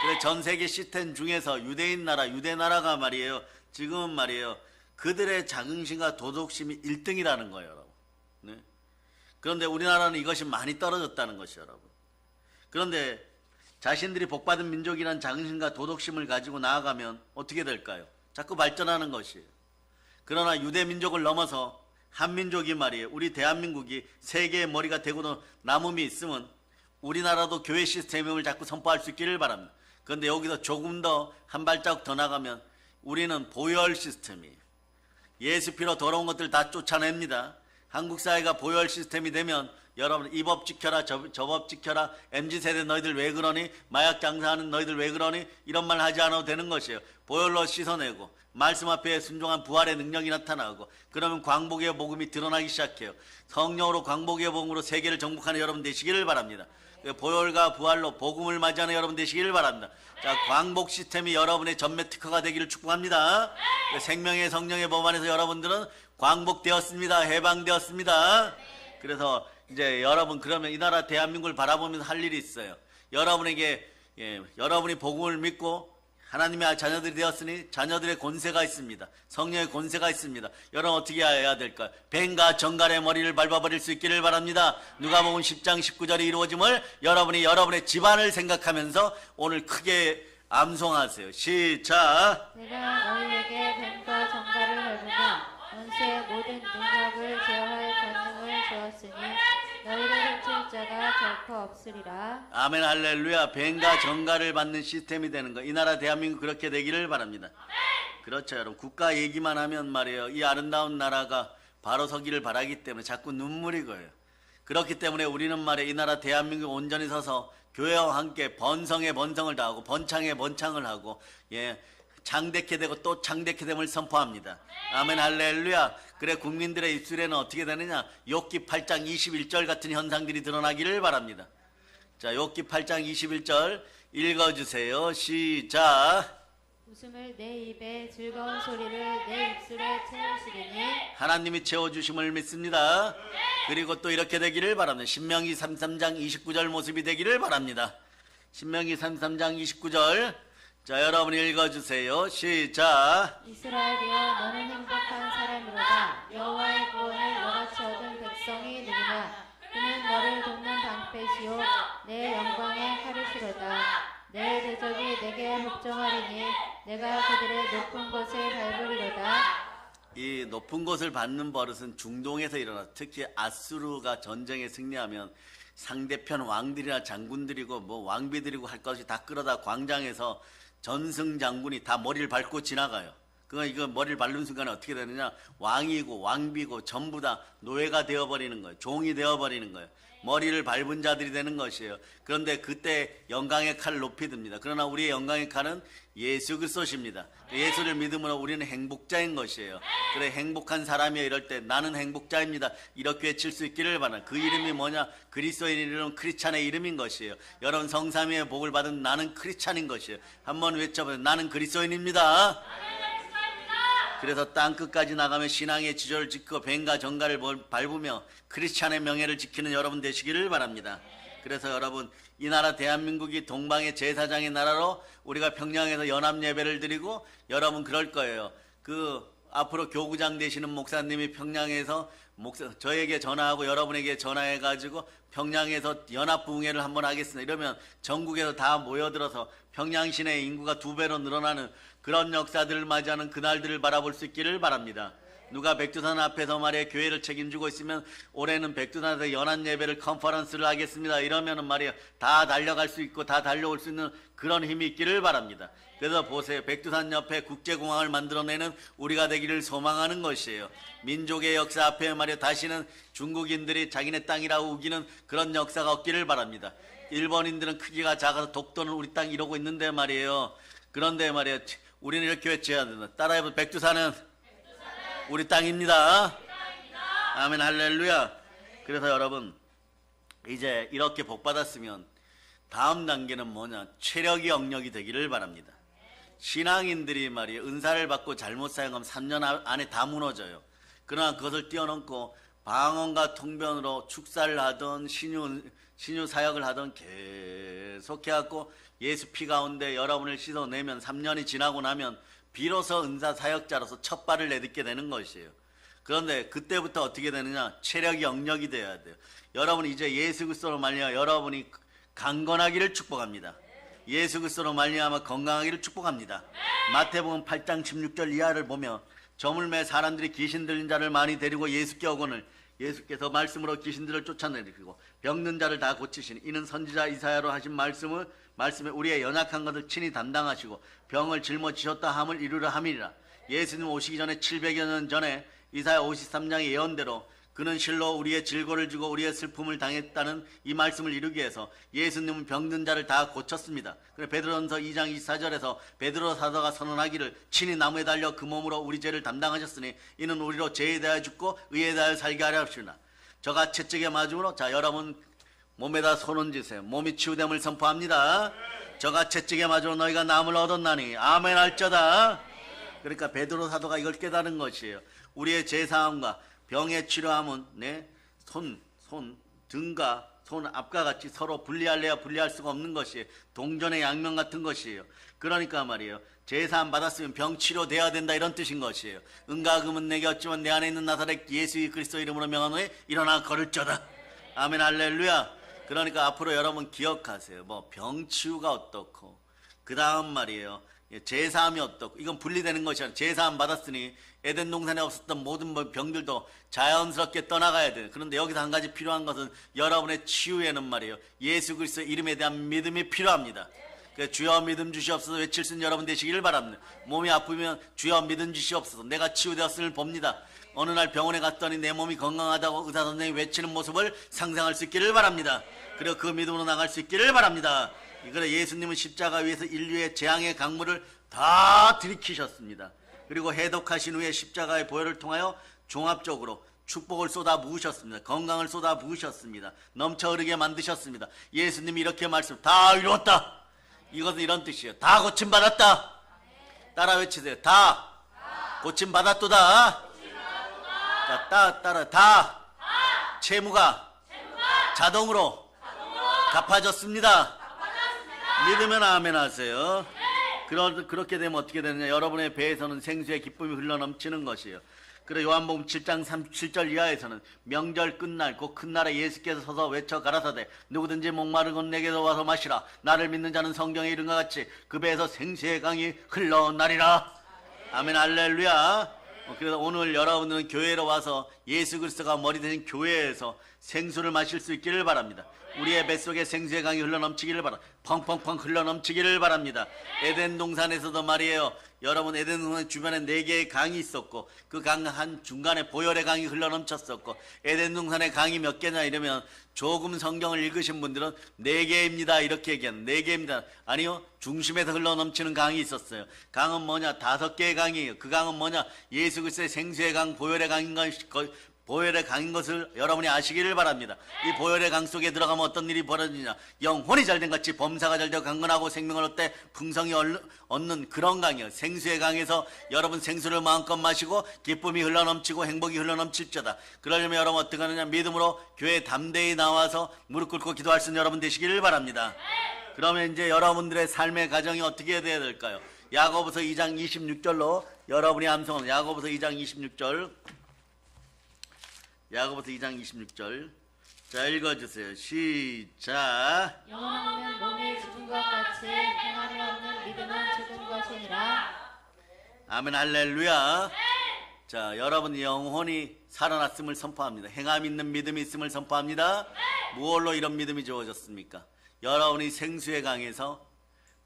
Speaker 1: 그래서 전 세계 시스템 중에서 유대인 나라, 유대 나라가 말이에요. 지금은 말이에요. 그들의 자긍심과 도덕심이 1등이라는 거예요, 여러분. 네? 그런데 우리나라는 이것이 많이 떨어졌다는 것이요, 여러분. 그런데 자신들이 복받은 민족이란 자긍심과 도덕심을 가지고 나아가면 어떻게 될까요? 자꾸 발전하는 것이에요. 그러나 유대 민족을 넘어서 한민족이 말이에요. 우리 대한민국이 세계의 머리가 되고도 남음이 있으면 우리나라도 교회 시스템을 자꾸 선포할 수 있기를 바랍니다. 그런데 여기서 조금 더 한 발자국 더 나가면 우리는 보혈 시스템이에요. 예수 피로 더러운 것들 다 쫓아냅니다. 한국 사회가 보혈 시스템이 되면 여러분 이 법 지켜라 저 법 지켜라 MZ세대 너희들 왜 그러니 마약 장사하는 너희들 왜 그러니 이런 말 하지 않아도 되는 것이에요. 보혈로 씻어내고 말씀 앞에 순종한 부활의 능력이 나타나고 그러면 광복의 복음이 드러나기 시작해요. 성령으로 광복의 복음으로 세계를 정복하는 여러분 되시기를 바랍니다. 보혈과 부활로 복음을 맞이하는 여러분 되시기를 바랍니다. 자, 광복 시스템이 여러분의 전매 특허가 되기를 축복합니다. 생명의 성령의 법 안에서 여러분들은 광복되었습니다. 해방되었습니다. 그래서 이제 여러분 그러면 이 나라 대한민국을 바라보면서 할 일이 있어요. 여러분에게 여러분이 복음을 믿고 하나님의 자녀들이 되었으니 자녀들의 권세가 있습니다. 성령의 권세가 있습니다. 여러분 어떻게 해야 될까요? 뱀과 정갈의 머리를 밟아버릴 수 있기를 바랍니다. 누가복음 10장 19절이 이루어짐을 여러분이 여러분의 집안을 생각하면서 오늘 크게 암송하세요. 시작.
Speaker 2: 내가 너희에게 뱀과 정갈을 밟으며 원수의 모든 능력을 제어할 권능을 주었으니 너희를 훔칠 자가 결코 없으리라.
Speaker 1: 아멘 할렐루야. 뱀과 정갈을 받는 시스템이 되는 거. 이 나라 대한민국 그렇게 되기를 바랍니다. 그렇죠 여러분. 국가 얘기만 하면 말이에요. 이 아름다운 나라가 바로 서기를 바라기 때문에 자꾸 눈물이 고여요. 그렇기 때문에 우리는 말이에요. 이 나라 대한민국 온전히 서서 교회와 함께 번성에 번성을 다하고 번창에 번창을 하고 장대케 되고 또 장대케 됨을 선포합니다. 아멘 할렐루야. 그래 국민들의 입술에는 어떻게 되느냐? 욥기 8장 21절 같은 현상들이 드러나기를 바랍니다. 자, 욥기 8장 21절 읽어주세요. 시작.
Speaker 2: 웃음을 내 입에 즐거운 소리를 내 입술에 채우시리니
Speaker 1: 하나님이 채워주심을 믿습니다. 그리고 또 이렇게 되기를 바랍니다. 신명기 33장 29절 모습이 되기를 바랍니다. 신명기 33장 29절 자, 여러분이 읽어주세요. 시작.
Speaker 2: 이스라엘이여 너는 행복한 사람이로다. 여호와의 구원을 너같이 얻은 백성이 누구냐. 그는 너를 돕는 방패시요 내 영광의 칼이시로다. 내 대적이 내게 복종하리니 내가 그들의 높은 곳을 밟으리로다.
Speaker 1: 이 높은 곳을 밟는 버릇은 중동에서 일어나 특히 아수르가 전쟁에 승리하면 상대편 왕들이나 장군들이고 뭐 왕비들이고 할 것이 다 끌어다 광장에서 전승 장군이 다 머리를 밟고 지나가요. 이거 머리를 밟는 순간에 어떻게 되느냐? 왕이고 왕비고 전부 다 노예가 되어버리는 거예요. 종이 되어버리는 거예요. 머리를 밟은 자들이 되는 것이에요. 그런데 그때 영광의 칼을 높이 듭니다. 그러나 우리의 영광의 칼은 예수 그리스도십니다. 예수를 믿음으로 우리는 행복자인 것이에요. 그래 행복한 사람이야 이럴 때 나는 행복자입니다. 이렇게 외칠 수 있기를 바랍니다. 그 이름이 뭐냐? 그리스도인 이름은 크리스찬의 이름인 것이에요. 여러분 성삼위의 복을 받은 나는 크리스찬인 것이에요. 한번 외쳐보세요. 나는 그리스도인입니다. 그래서 땅끝까지 나가면 신앙의 지조를 지키고 뱀과 정갈을 밟으며 크리스찬의 명예를 지키는 여러분 되시기를 바랍니다. 그래서 여러분 이 나라 대한민국이 동방의 제사장의 나라로 우리가 평양에서 연합 예배를 드리고 여러분 그럴 거예요. 앞으로 교구장 되시는 목사님이 평양에서 저에게 전화하고 여러분에게 전화해가지고 평양에서 연합부흥회를 한번 하겠습니다. 이러면 전국에서 다 모여들어서 평양 시내 인구가 2배로 늘어나는 그런 역사들을 맞이하는 그날들을 바라볼 수 있기를 바랍니다. 누가 백두산 앞에서 말이에요 교회를 책임지고 있으면 올해는 백두산에서 연합 예배를 컨퍼런스를 하겠습니다. 이러면은 말이에요 다 달려갈 수 있고 다 달려올 수 있는 그런 힘이 있기를 바랍니다. 그래서 보세요. 백두산 옆에 국제공항을 만들어내는 우리가 되기를 소망하는 것이에요. 민족의 역사 앞에 말이에요 다시는 중국인들이 자기네 땅이라고 우기는 그런 역사가 없기를 바랍니다. 일본인들은 크기가 작아서 독도는 우리 땅 이러고 있는데 말이에요. 그런데 말이에요 우리는 이렇게 외쳐야 된다. 따라해보세요. 백두산은 우리 땅입니다. 아멘 할렐루야. 그래서 여러분 이제 이렇게 복 받았으면 다음 단계는 뭐냐? 체력이 영역이 되기를 바랍니다. 신앙인들이 말이에요 은사를 받고 잘못 사용하면 3년 안에 다 무너져요. 그러나 그것을 뛰어넘고 방언과 통변으로 축사를 하던 신유 사역을 하던 계속해갖고 예수 피 가운데 여러분을 씻어내면 3년이 지나고 나면 비로소 은사 사역자로서 첫 발을 내딛게 되는 것이에요. 그런데 그때부터 어떻게 되느냐? 체력이 영력이 되어야 돼요. 여러분 이제 예수 그리스도로 말미암아 여러분이 강건하기를 축복합니다. 예수 그리스도로 말미암아 건강하기를 축복합니다. 마태복음 8장 16절 이하를 보면 저물매 사람들이 귀신 들린 자를 많이 데리고 예수께 오거늘 예수께서 말씀으로 귀신들을 쫓아내리고 병든 자를 다 고치시니 이는 선지자 이사야로 하신 말씀에 우리의 연약한 것을 친히 담당하시고 병을 짊어지셨다 함을 이루려 함이니라. 예수님 오시기 전에 700여 년 전에 이사야 53장의 예언대로 그는 실로 우리의 질고를 지고 우리의 슬픔을 당했다는 이 말씀을 이루기 위해서 예수님은 병든 자를 다 고쳤습니다. 그래서 베드로전서 2장 24절에서 베드로 사도가 선언하기를 친히 나무에 달려 그 몸으로 우리 죄를 담당하셨으니 이는 우리로 죄에 대하여 죽고 의에 대하여 살게 하려 하시나. 저가 채찍에 맞음으로 자 여러분 몸에다 손 얹으세요. 몸이 치유됨을 선포합니다. 저가 채찍에 맞음으로 너희가 남을 얻었나니 아멘 할쩌다. 그러니까 베드로 사도가 이걸 깨달은 것이에요. 우리의 죄사함과 병의 치료함은 손, 등과 손 앞과 같이 서로 분리할래야 분리할 수가 없는 것이에요. 동전의 양면 같은 것이에요. 그러니까 말이에요. 제사함 받았으면 병 치료돼야 된다 이런 뜻인 것이에요. 은과 금은 내게 없지만 내 안에 있는 나사렛 예수 그리스도 이름으로 명하노니 일어나 걸을쩌다. 아멘 할렐루야. 그러니까 앞으로 여러분 기억하세요. 뭐 병 치유가 어떻고 그 다음 말이에요. 제사함이 어떻고 이건 분리되는 것이 아니라 제사함 받았으니 에덴 동산에 없었던 모든 병들도 자연스럽게 떠나가야 돼요. 그런데 여기서 한 가지 필요한 것은 여러분의 치유에는 말이에요. 예수 그리스도 이름에 대한 믿음이 필요합니다. 주여 믿음 주시옵소서 외칠 수 있는 여러분 되시기를 바랍니다. 몸이 아프면 주여 믿음 주시옵소서 내가 치유되었음을 봅니다. 어느 날 병원에 갔더니 내 몸이 건강하다고 의사 선생님이 외치는 모습을 상상할 수 있기를 바랍니다. 그리고 그 믿음으로 나갈 수 있기를 바랍니다. 그래 예수님은 십자가 위에서 인류의 재앙의 강물을 다 들이키셨습니다. 그리고 해독하신 후에 십자가의 보혈을 통하여 종합적으로 축복을 쏟아 부으셨습니다. 건강을 쏟아 부으셨습니다. 넘쳐 흐르게 만드셨습니다. 예수님이 이렇게 말씀 다 이루었다. 이것은 이런 뜻이에요. 다 고침받았다. 따라 외치세요. 다 고침받았도다. 자, 따라 다 채무가 자동으로 갚아졌습니다. 믿으면 아멘 하세요. 그렇게 되면 어떻게 되느냐? 여러분의 배에서는 생수의 기쁨이 흘러넘치는 것이에요. 그리고 요한복음 7장 37절 이하에서는 명절 끝날 곧 큰 날에 예수께서 서서 외쳐 가라사대 누구든지 목마른 건 내게로 와서 마시라. 나를 믿는 자는 성경에 이른과 같이 그 배에서 생수의 강이 흘러나리라. 아멘 할렐루야. 그래서 오늘 여러분들은 교회로 와서 예수 그리스도가 머리 되신 교회에서 생수를 마실 수 있기를 바랍니다. 우리의 뱃속에 생수의 강이 흘러넘치기를 바랍니다. 펑펑펑 흘러넘치기를 바랍니다. 에덴 동산에서도 말이에요. 여러분 에덴 동산 주변에 4개의 강이 있었고 그 강 한 중간에 보혈의 강이 흘러넘쳤었고 에덴 동산의 강이 몇 개냐 이러면 조금 성경을 읽으신 분들은 4개입니다 이렇게 얘기하는 4개입니다. 아니요 중심에서 흘러넘치는 강이 있었어요. 강은 뭐냐? 5개의 강이에요. 그 강은 뭐냐? 예수 그리스도의 생수의 강 보혈의 강인 보혈의 강인 것을 여러분이 아시기를 바랍니다. 이 보혈의 강 속에 들어가면 어떤 일이 벌어지냐? 영혼이 잘된 같이 범사가 잘되고 강건하고 생명을 얻되 풍성히 얻는 그런 강이에요. 생수의 강에서 여러분 생수를 마음껏 마시고 기쁨이 흘러넘치고 행복이 흘러넘칠저다. 그러려면 여러분 어떻게 하느냐? 믿음으로 교회에 담대히 나와서 무릎 꿇고 기도할 수 있는 여러분 되시기를 바랍니다. 그러면 이제 여러분들의 삶의 가정이 어떻게 돼야 될까요? 야고보서 2장 26절로 여러분이 암송하는 야고보서 2장 26절 야고보서 2장 26절 자 읽어주세요. 시작.
Speaker 2: 영원하면 몸이 죽은 것 같이 행함이 없는 믿음은 죽은 것이니라.
Speaker 1: 아멘 할렐루야. 자 여러분 영혼이 살아났음을 선포합니다. 행함 있는 믿음이 있음을 선포합니다. 무엇로 이런 믿음이 주어졌습니까? 여러분이 생수의 강에서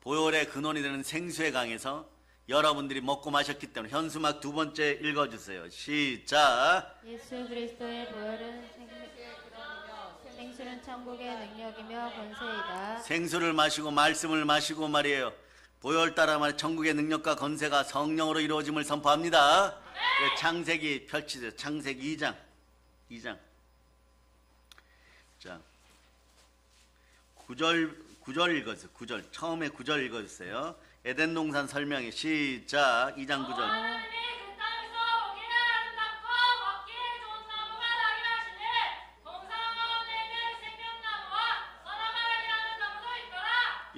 Speaker 1: 보혈의 근원이 되는 생수의 강에서 여러분들이 먹고 마셨기 때문에 현수막 2번째 읽어주세요. 시작.
Speaker 2: 예수 그리스도의 보혈은 생수는 천국의 능력이며 권세이다.
Speaker 1: 생수를 마시고 말씀을 마시고 말이에요. 보혈 따라 말 천국의 능력과 권세가 성령으로 이루어짐을 선포합니다. 창세기 펼치세요. 창세기 2장. 자 9절 읽어주세요. 9절 처음에 9절 읽어주세요. 에덴 동산 설명이 시작. 2장 9절.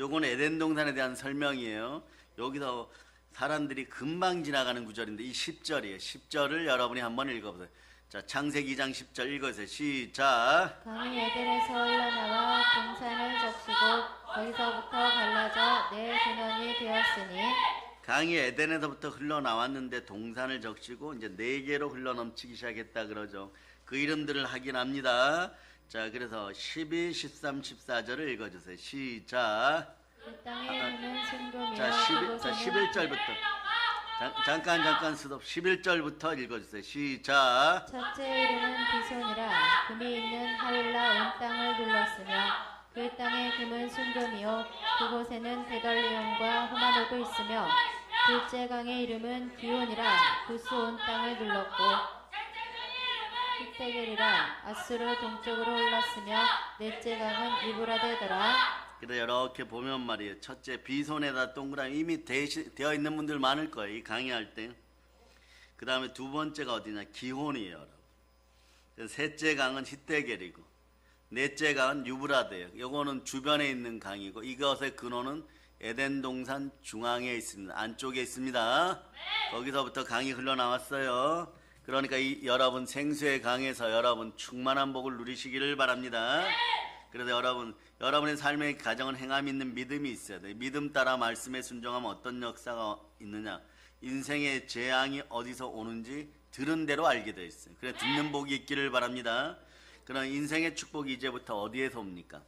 Speaker 1: 요건 에덴 동산에 대한 설명이에요. 여기서 사람들이 금방 지나가는 구절인데 이 10절이에요. 10절을 여러분이 한번 읽어보세요. 자, 창세기 2장 10절 읽어주세요. 시작.
Speaker 2: 강이 에덴에서 흘러나와 동산을 적시고 거기서부터 갈라져 네 근원이 되었으니
Speaker 1: 강이 에덴에서부터 흘러나왔는데 동산을 적시고 이제 네 개로 흘러넘치기 시작했다 그러죠. 그 이름들을 확인합니다. 자, 그래서 12, 13, 14절을 읽어주세요. 시작.
Speaker 2: 그 땅의 이름은 순금이요
Speaker 1: 자, 11절부터. 잠깐 스톱. 11절부터 읽어주세요. 시작.
Speaker 2: 첫째 이름은 비손이라 금이 있는 하윌라 온 땅을 둘렀으며 그 땅의 금은 순금이요 그곳에는 데달리온과 호마노도 있으며 둘째 강의 이름은 기온이라 구스 온 땅을 둘렀고 히데겔이라 아수르 동쪽으로 흘렀으며 넷째 강은 이브라데더라.
Speaker 1: 그래서 이렇게 보면 말이에요. 첫째 비손에다 동그라미 이미 되어 있는 분들 많을 거예요. 이 강의할 때. 그 다음에 두 번째가 어디냐? 기혼이에요. 여러분. 셋째 강은 히데겔이고 넷째 강은 유브라데예요. 요거는 주변에 있는 강이고 이것의 근원은 에덴 동산 중앙에 있습니다. 안쪽에 있습니다. 거기서부터 강이 흘러나왔어요. 그러니까 여러분 생수의 강에서 여러분 충만한 복을 누리시기를 바랍니다. 그래서 여러분의 삶의 가정은 행함 있는 믿음이 있어야 돼요. 믿음 따라 말씀에 순종하면 어떤 역사가 있느냐? 인생의 재앙이 어디서 오는지 들은 대로 알게 되어 있어요. 그래서 듣는 복이 있기를 바랍니다. 그러나 인생의 축복이 이제부터 어디에서 옵니까?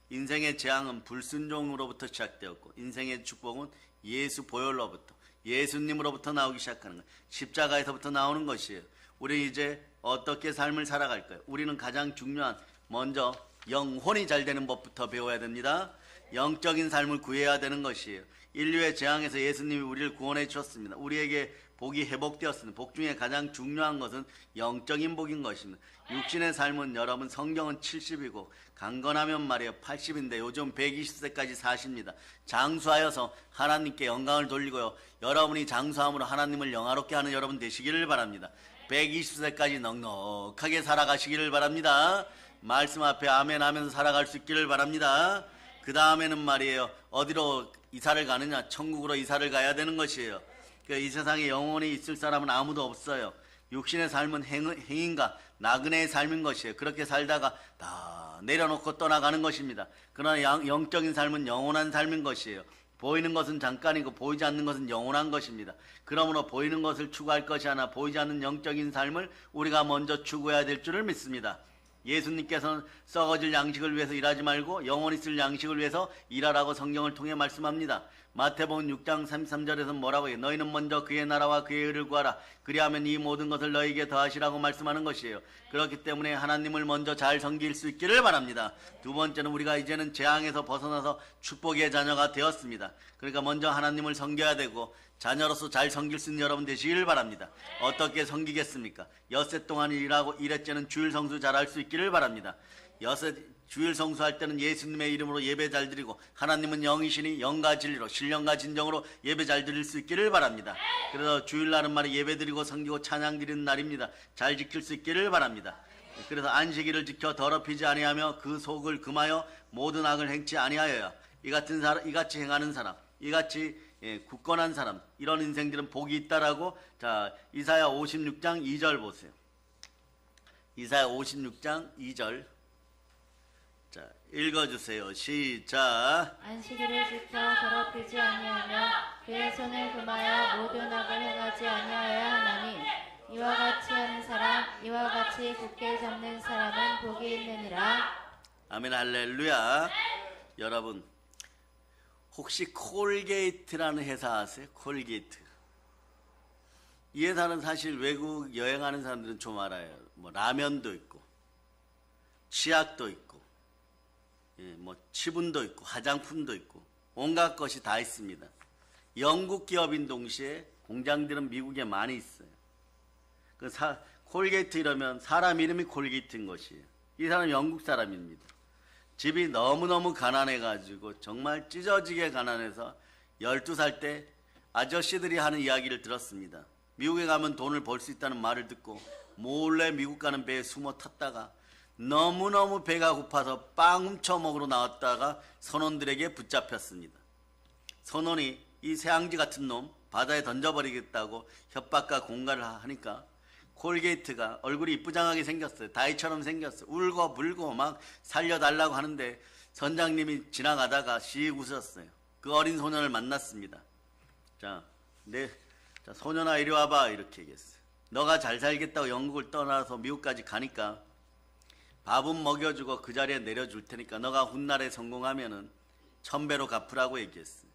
Speaker 1: 인생의 재앙은 불순종으로부터 시작되었고 인생의 축복은 예수 보혈로부터 예수님으로부터 나오기 시작하는 거예요. 십자가에서부터 나오는 것이에요. 우리 이제 어떻게 삶을 살아갈까요? 우리는 가장 중요한 먼저 영혼이 잘 되는 법부터 배워야 됩니다. 영적인 삶을 구해야 되는 것이에요. 인류의 재앙에서 예수님이 우리를 구원해 주셨습니다. 우리에게 복이 회복되었습니다. 복 중에 가장 중요한 것은 영적인 복인 것입니다. 육신의 삶은 여러분 성경은 70이고 강건하면 말이에요 80인데 요즘 120세까지 사십니다. 장수하여서 하나님께 영광을 돌리고요. 여러분이 장수함으로 하나님을 영화롭게 하는 여러분 되시기를 바랍니다. 120세까지 넉넉하게 살아가시기를 바랍니다. 말씀 앞에 아멘 하면서 살아갈 수 있기를 바랍니다. 그 다음에는 말이에요 어디로 이사를 가느냐? 천국으로 이사를 가야 되는 것이에요. 이 세상에 영원히 있을 사람은 아무도 없어요. 육신의 삶은 행인과 나그네의 삶인 것이에요. 그렇게 살다가 다 내려놓고 떠나가는 것입니다. 그러나 영적인 삶은 영원한 삶인 것이에요. 보이는 것은 잠깐이고 보이지 않는 것은 영원한 것입니다. 그러므로 보이는 것을 추구할 것이 아니라 보이지 않는 영적인 삶을 우리가 먼저 추구해야 될 줄을 믿습니다. 예수님께서는 썩어질 양식을 위해서 일하지 말고 영원히 쓸 양식을 위해서 일하라고 성경을 통해 말씀합니다. 마태복음 6장 33절에서 뭐라고 해요? 너희는 먼저 그의 나라와 그의 의를 구하라. 그리하면 이 모든 것을 너희에게 더하시라고 말씀하는 것이에요. 그렇기 때문에 하나님을 먼저 잘 섬길 수 있기를 바랍니다. 두 번째는 우리가 이제는 재앙에서 벗어나서 축복의 자녀가 되었습니다. 그러니까 먼저 하나님을 섬겨야 되고 자녀로서 잘 섬길 수 있는 여러분 되시길 바랍니다. 어떻게 섬기겠습니까? 엿새 동안 일하고 일회째는 주일 성수 잘 할 수 있기를 바랍니다. 주일 성수할 때는 예수님의 이름으로 예배 잘 드리고 하나님은 영이시니 영과 진리로 신령과 진정으로 예배 잘 드릴 수 있기를 바랍니다. 그래서 주일날은 말이 예배 드리고 섬기고 찬양 드리는 날입니다. 잘 지킬 수 있기를 바랍니다. 그래서 안식일을 지켜 더럽히지 아니하며 그 속을 금하여 모든 악을 행치 아니하여야 이같이 행하는 사람 이같이 굳건한 사람 이런 인생들은 복이 있다라고 자 이사야 56장 2절 보세요. 이사야 56장 2절 자 읽어주세요. 시작.
Speaker 2: 안식일을 지켜 더럽히지 아니하며 그의 손을 금하여 모든 악을 행하지 아니하여야 하나니 이와 같이 하는 사람 이와 같이 굳게 잡는 사람은 복이 있느니라.
Speaker 1: 아멘 할렐루야. 여러분 혹시 콜게이트라는 회사 아세요? 콜게이트. 이 회사는 사실 외국 여행하는 사람들은 좀 알아요. 뭐 라면도 있고 치약도 있고 뭐 치분도 있고 화장품도 있고 온갖 것이 다 있습니다. 영국 기업인 동시에 공장들은 미국에 많이 있어요. 콜게이트 이러면 사람 이름이 콜게이트인 것이에요. 이 사람은 영국 사람입니다. 집이 너무너무 가난해가지고 정말 찢어지게 가난해서 12살 때 아저씨들이 하는 이야기를 들었습니다. 미국에 가면 돈을 벌 수 있다는 말을 듣고 몰래 미국 가는 배에 숨어 탔다가 너무너무 배가 고파서 빵 훔쳐 먹으러 나왔다가 선원들에게 붙잡혔습니다. 선원이 이 새앙지 같은 놈 바다에 던져버리겠다고 협박과 공갈을 하니까 콜게이트가 얼굴이 이쁘장하게 생겼어요. 다이처럼 생겼어요. 울고 불고 막 살려달라고 하는데 선장님이 지나가다가 씩 웃었어요. 그 어린 소년을 만났습니다. 자, 소년아 이리 와봐 이렇게 얘기했어요. 너가 잘 살겠다고 영국을 떠나서 미국까지 가니까 밥은 먹여주고 그 자리에 내려줄 테니까 너가 훗날에 성공하면은 1000배로 갚으라고 얘기했어요.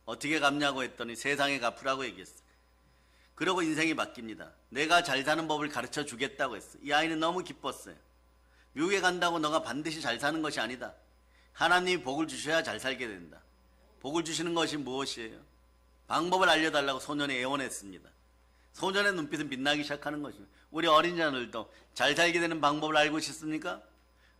Speaker 1: 어떻게 갚냐고 했더니 세상에 갚으라고 얘기했어요. 그러고 인생이 바뀝니다. 내가 잘 사는 법을 가르쳐 주겠다고 했어요. 이 아이는 너무 기뻤어요. 미국에 간다고 너가 반드시 잘 사는 것이 아니다. 하나님이 복을 주셔야 잘 살게 된다. 복을 주시는 것이 무엇이에요? 방법을 알려달라고 소년이 애원했습니다. 소년의 눈빛은 빛나기 시작하는 것입니다. 우리 어린 자들도 잘 살게 되는 방법을 알고 싶습니까?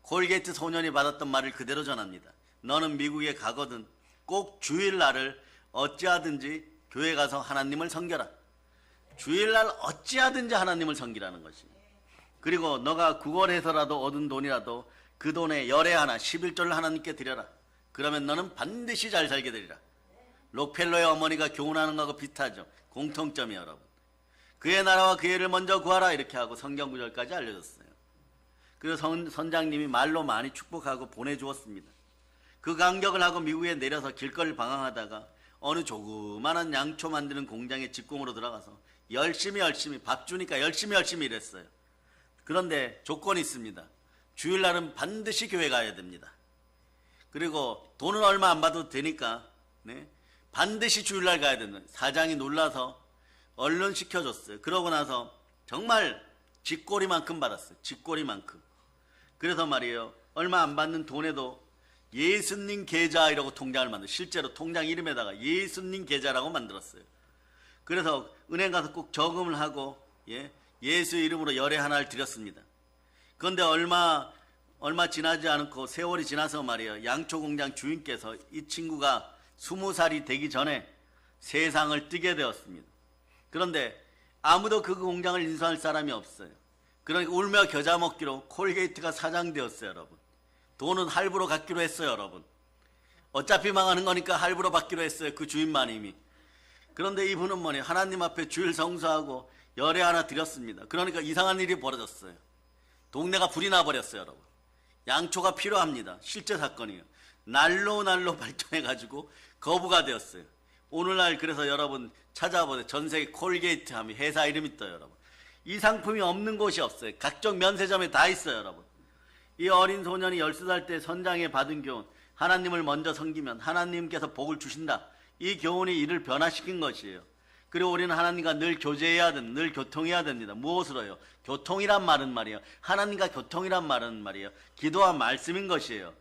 Speaker 1: 콜게이트 소년이 받았던 말을 그대로 전합니다. 너는 미국에 가거든 꼭 주일날을 어찌하든지 교회 가서 하나님을 섬겨라. 주일날 어찌하든지 하나님을 섬기라는 것입니다. 그리고 너가 구걸해서라도 얻은 돈이라도 그 돈의 열의 하나 11조를 하나님께 드려라. 그러면 너는 반드시 잘 살게 되리라. 록펠러의 어머니가 교훈하는 것과 비슷하죠. 공통점이 여러분. 그의 나라와 그의 일을 먼저 구하라 이렇게 하고 성경 구절까지 알려줬어요. 그래서 선장님이 말로 많이 축복하고 보내주었습니다. 그 간격을 하고 미국에 내려서 길거리를 방황하다가 어느 조그만한 양초 만드는 공장에 직공으로 들어가서 열심히 밥 주니까 열심히 일했어요. 그런데 조건이 있습니다. 주일날은 반드시 교회 가야 됩니다. 그리고 돈은 얼마 안 받아도 되니까 반드시 주일날 가야 된다. 사장이 놀라서 얼른 시켜줬어요. 그러고 나서 정말 쥐꼬리만큼 받았어요. 쥐꼬리만큼. 그래서 말이에요. 얼마 안 받는 돈에도 예수님 계좌 이라고 통장을 만들어요. 실제로 통장 이름에다가 예수님 계좌라고 만들었어요. 그래서 은행 가서 꼭 저금을 하고 예수 이름으로 열의 하나를 드렸습니다. 그런데 얼마 지나지 않고 세월이 지나서 말이에요. 양초 공장 주인께서 이 친구가 20살이 되기 전에 세상을 뜨게 되었습니다. 그런데 아무도 그 공장을 인수할 사람이 없어요. 그러니까 울며 겨자 먹기로 콜게이트가 사장 되었어요, 여러분. 돈은 할부로 갖기로 했어요, 여러분. 어차피 망하는 거니까 할부로 받기로 했어요, 그 주인마님이. 그런데 이분은 뭐냐, 하나님 앞에 주일 성수하고 열애 하나 드렸습니다. 그러니까 이상한 일이 벌어졌어요. 동네가 불이 나버렸어요, 여러분. 양초가 필요합니다. 실제 사건이에요. 날로 발전해가지고 거부가 되었어요. 오늘날 그래서 여러분 찾아보세요. 전 세계 콜게이트 하면 회사 이름이 떠요, 여러분. 이 상품이 없는 곳이 없어요. 각종 면세점에 다 있어요, 여러분. 이 어린 소년이 13살 때 선장에 받은 교훈, 하나님을 먼저 섬기면 하나님께서 복을 주신다. 이 교훈이 이를 변화시킨 것이에요. 그리고 우리는 하나님과 늘 교제해야 됩니다. 늘 교통해야 됩니다. 무엇으로요? 교통이란 말은 말이에요. 하나님과 교통이란 말은 말이에요. 기도와 말씀인 것이에요.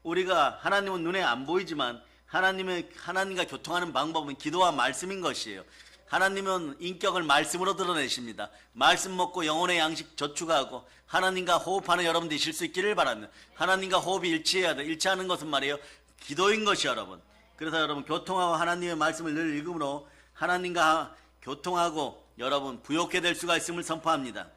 Speaker 1: 우리가 하나님은 눈에 안 보이지만 하나님과 교통하는 방법은 기도와 말씀인 것이에요. 하나님은 인격을 말씀으로 드러내십니다. 말씀 먹고 영혼의 양식 저축하고 하나님과 호흡하는 여러분 되실 수 있기를 바랍니다. 하나님과 호흡이 일치해야 돼. 일치하는 것은 말이에요. 기도인 것이 여러분. 그래서 여러분 교통하고 하나님의 말씀을 늘 읽음으로 하나님과 교통하고 여러분 부욕해 될 수가 있음을 선포합니다.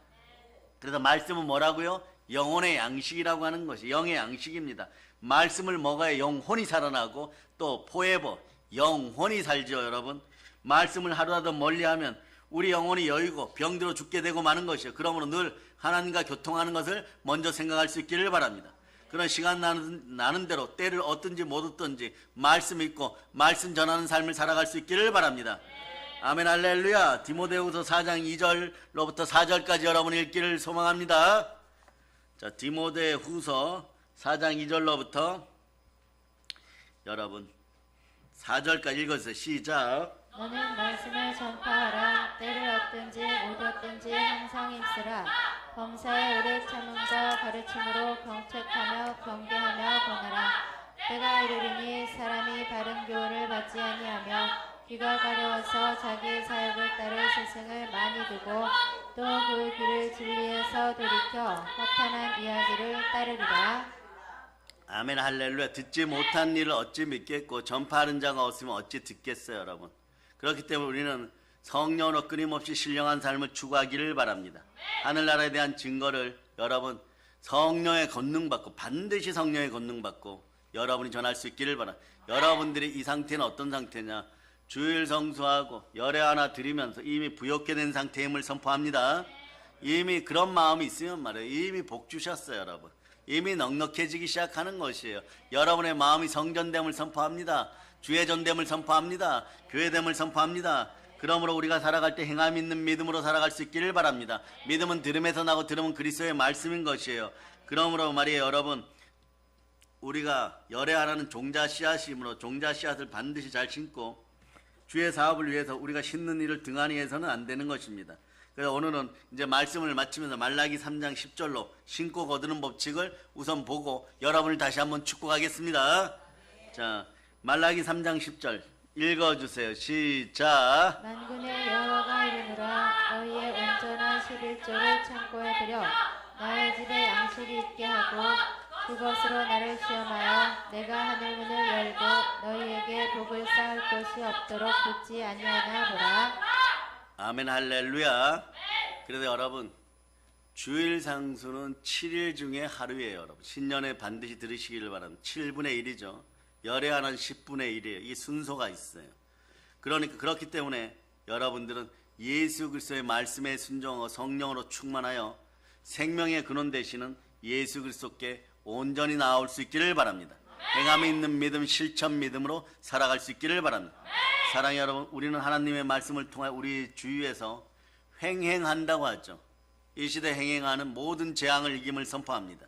Speaker 1: 그래서 말씀은 뭐라고요? 영혼의 양식이라고 하는 것이 영의 양식입니다. 말씀을 먹어야 영혼이 살아나고 또 포에버 영혼이 살죠, 여러분. 말씀을 하루라도 멀리하면 우리 영혼이 여이고 병들어 죽게 되고 마는 것이요. 그러므로 늘 하나님과 교통하는 것을 먼저 생각할 수 있기를 바랍니다. 그런 시간 나는 대로 때를 얻든지 못 얻든지 말씀 읽고 말씀 전하는 삶을 살아갈 수 있기를 바랍니다. 아멘 할렐루야. 디모데후서 4장 2절로부터 4절까지 여러분 읽기를 소망합니다. 자, 디모데후서 4장 2절로부터 여러분 4절까지 읽어주세요. 시작.
Speaker 2: 너는 말씀을 전파하라. 때를 얻든지 못 얻든지 항상 힘쓰라. 범사에 오래 참음과 가르침으로 경책하며 경계하며 권하라. 때가 이르리니 사람이 바른 교훈을 받지 아니하며 귀가 가려워서 자기의 사역을 따를 스승을 많이 두고 또 그 귀를 진리에서 돌이켜 허탄한 이야기를 따르리라.
Speaker 1: 아멘 할렐루야. 듣지 못한 일을 어찌 믿겠고 전파하는 자가 없으면 어찌 듣겠어요, 여러분. 그렇기 때문에 우리는 성령으로 끊임없이 신령한 삶을 추구하기를 바랍니다. 하늘나라에 대한 증거를 여러분 성령의 권능 받고, 반드시 성령의 권능 받고 여러분이 전할 수 있기를 바랍니다. 여러분들이 이 상태는 어떤 상태냐? 주일 성수하고 열애 하나 드리면서 이미 부욕게 된 상태임을 선포합니다. 이미 그런 마음이 있으면 말이에요. 이미 복 주셨어요, 여러분. 이미 넉넉해지기 시작하는 것이에요. 여러분의 마음이 성전됨을 선포합니다. 주의 전됨을 선포합니다. 교회됨을 선포합니다. 그러므로 우리가 살아갈 때 행함 있는 믿음으로 살아갈 수 있기를 바랍니다. 믿음은 들음에서 나고 들음은 그리스도의 말씀인 것이에요. 그러므로 말이에요, 여러분. 우리가 열애 하나는 종자 씨앗이므로 종자 씨앗을 반드시 잘 심고 주의 사업을 위해서 우리가 심는 일을 등한히 해서는 안 되는 것입니다. 그래서 오늘은 이제 말씀을 마치면서 말라기 3장 10절로 심고 거두는 법칙을 우선 보고 여러분을 다시 한번 축복하겠습니다. 자, 말라기 3장 10절 읽어주세요. 시작.
Speaker 2: 만군의 여호와가 이르노라 너희의 온전한 11조를 창고에 들여 너희 집에 양식이 있게 하고 그것으로 나를 시험하여 내가 하늘문을 열고 너희에게 복을 쌓을 곳이 없도록 붙지 아니하나 보라.
Speaker 1: 아멘 할렐루야. 그래서 여러분 주일 상수는 7일 중에 하루예요. 여러분 신년에 반드시 들으시기를 바랍니다. 7분의 1이죠. 열애 하나는 10분의 1이에요. 이 순서가 있어요. 그러니까 그렇기 때문에 여러분들은 예수 그리스도의 말씀에 순종하고 성령으로 충만하여 생명의 근원 되시는 예수 그리스도께 온전히 나아올 수 있기를 바랍니다. 행함이 있는 믿음, 실천 믿음으로 살아갈 수 있기를 바랍니다. 사랑하는 여러분, 우리는 하나님의 말씀을 통해 우리 주위에서 횡행한다고 하죠. 이 시대 행행하는 모든 재앙을 이김을 선포합니다.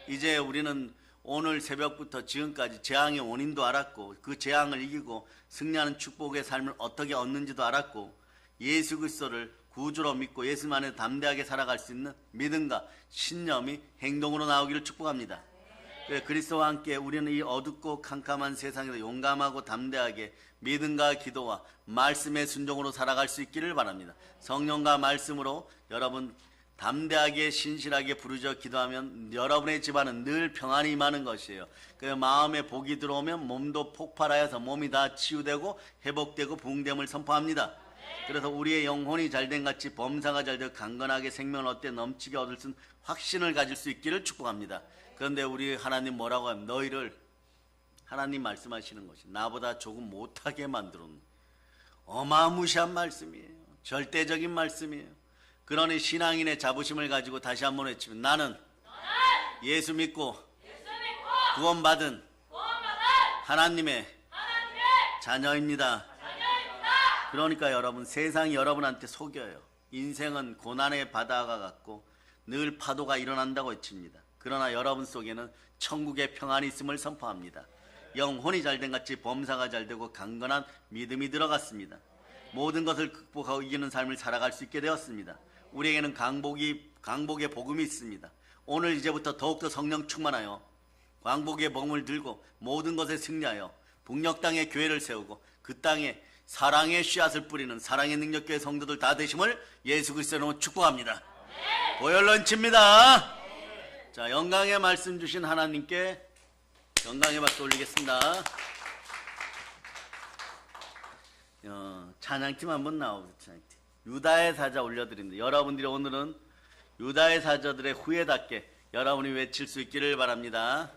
Speaker 1: 이제 우리는 오늘 새벽부터 지금까지 재앙의 원인도 알았고 그 재앙을 이기고 승리하는 축복의 삶을 어떻게 얻는지도 알았고 예수 그리스도를 구주로 믿고 예수 안에 담대하게 살아갈 수 있는 믿음과 신념이 행동으로 나오기를 축복합니다. 그리스도와 함께 우리는 이 어둡고 캄캄한 세상에서 용감하고 담대하게 믿음과 기도와 말씀의 순종으로 살아갈 수 있기를 바랍니다. 성령과 말씀으로 여러분 담대하게 신실하게 부르짖어 기도하면 여러분의 집안은 늘 평안이 임하는 것이에요. 그 마음에 복이 들어오면 몸도 폭발하여서 몸이 다 치유되고 회복되고 부흥됨을 선포합니다. 그래서 우리의 영혼이 잘된 같이 범사가 잘되고 강건하게 생명을 얻되 넘치게 얻을 수 있는 확신을 가질 수 있기를 축복합니다. 그런데 우리 하나님 뭐라고 하면 너희를 하나님 말씀하시는 것이 나보다 조금 못하게 만들었는 어마무시한 말씀이에요. 절대적인 말씀이에요. 그러니 신앙인의 자부심을 가지고 다시 한번 외치면 나는 예수 믿고 구원받은 하나님의 자녀입니다. 그러니까 여러분 세상이 여러분한테 속여요. 인생은 고난의 바다가 같고 늘 파도가 일어난다고 외칩니다. 그러나 여러분 속에는 천국의 평안이 있음을 선포합니다. 영혼이 잘된 같이 범사가 잘되고 강건한 믿음이 들어갔습니다. 모든 것을 극복하고 이기는 삶을 살아갈 수 있게 되었습니다. 우리에게는 강복의 복음이 있습니다. 오늘 이제부터 더욱더 성령 충만하여 강복의 복음을 들고 모든 것에 승리하여 북녘 땅에 교회를 세우고 그 땅에 사랑의 씨앗을 뿌리는 사랑의 능력교회 성도들 다 되심을 예수 그리스도로 축복합니다. 보혈 런치입니다. 자, 영광의 말씀 주신 하나님께 영광의 박수 올리겠습니다. 찬양팀 한번 나오세요. 찬양팀. 유다의 사자 올려드립니다. 여러분들이 오늘은 유다의 사자들의 후예답게 여러분이 외칠 수 있기를 바랍니다.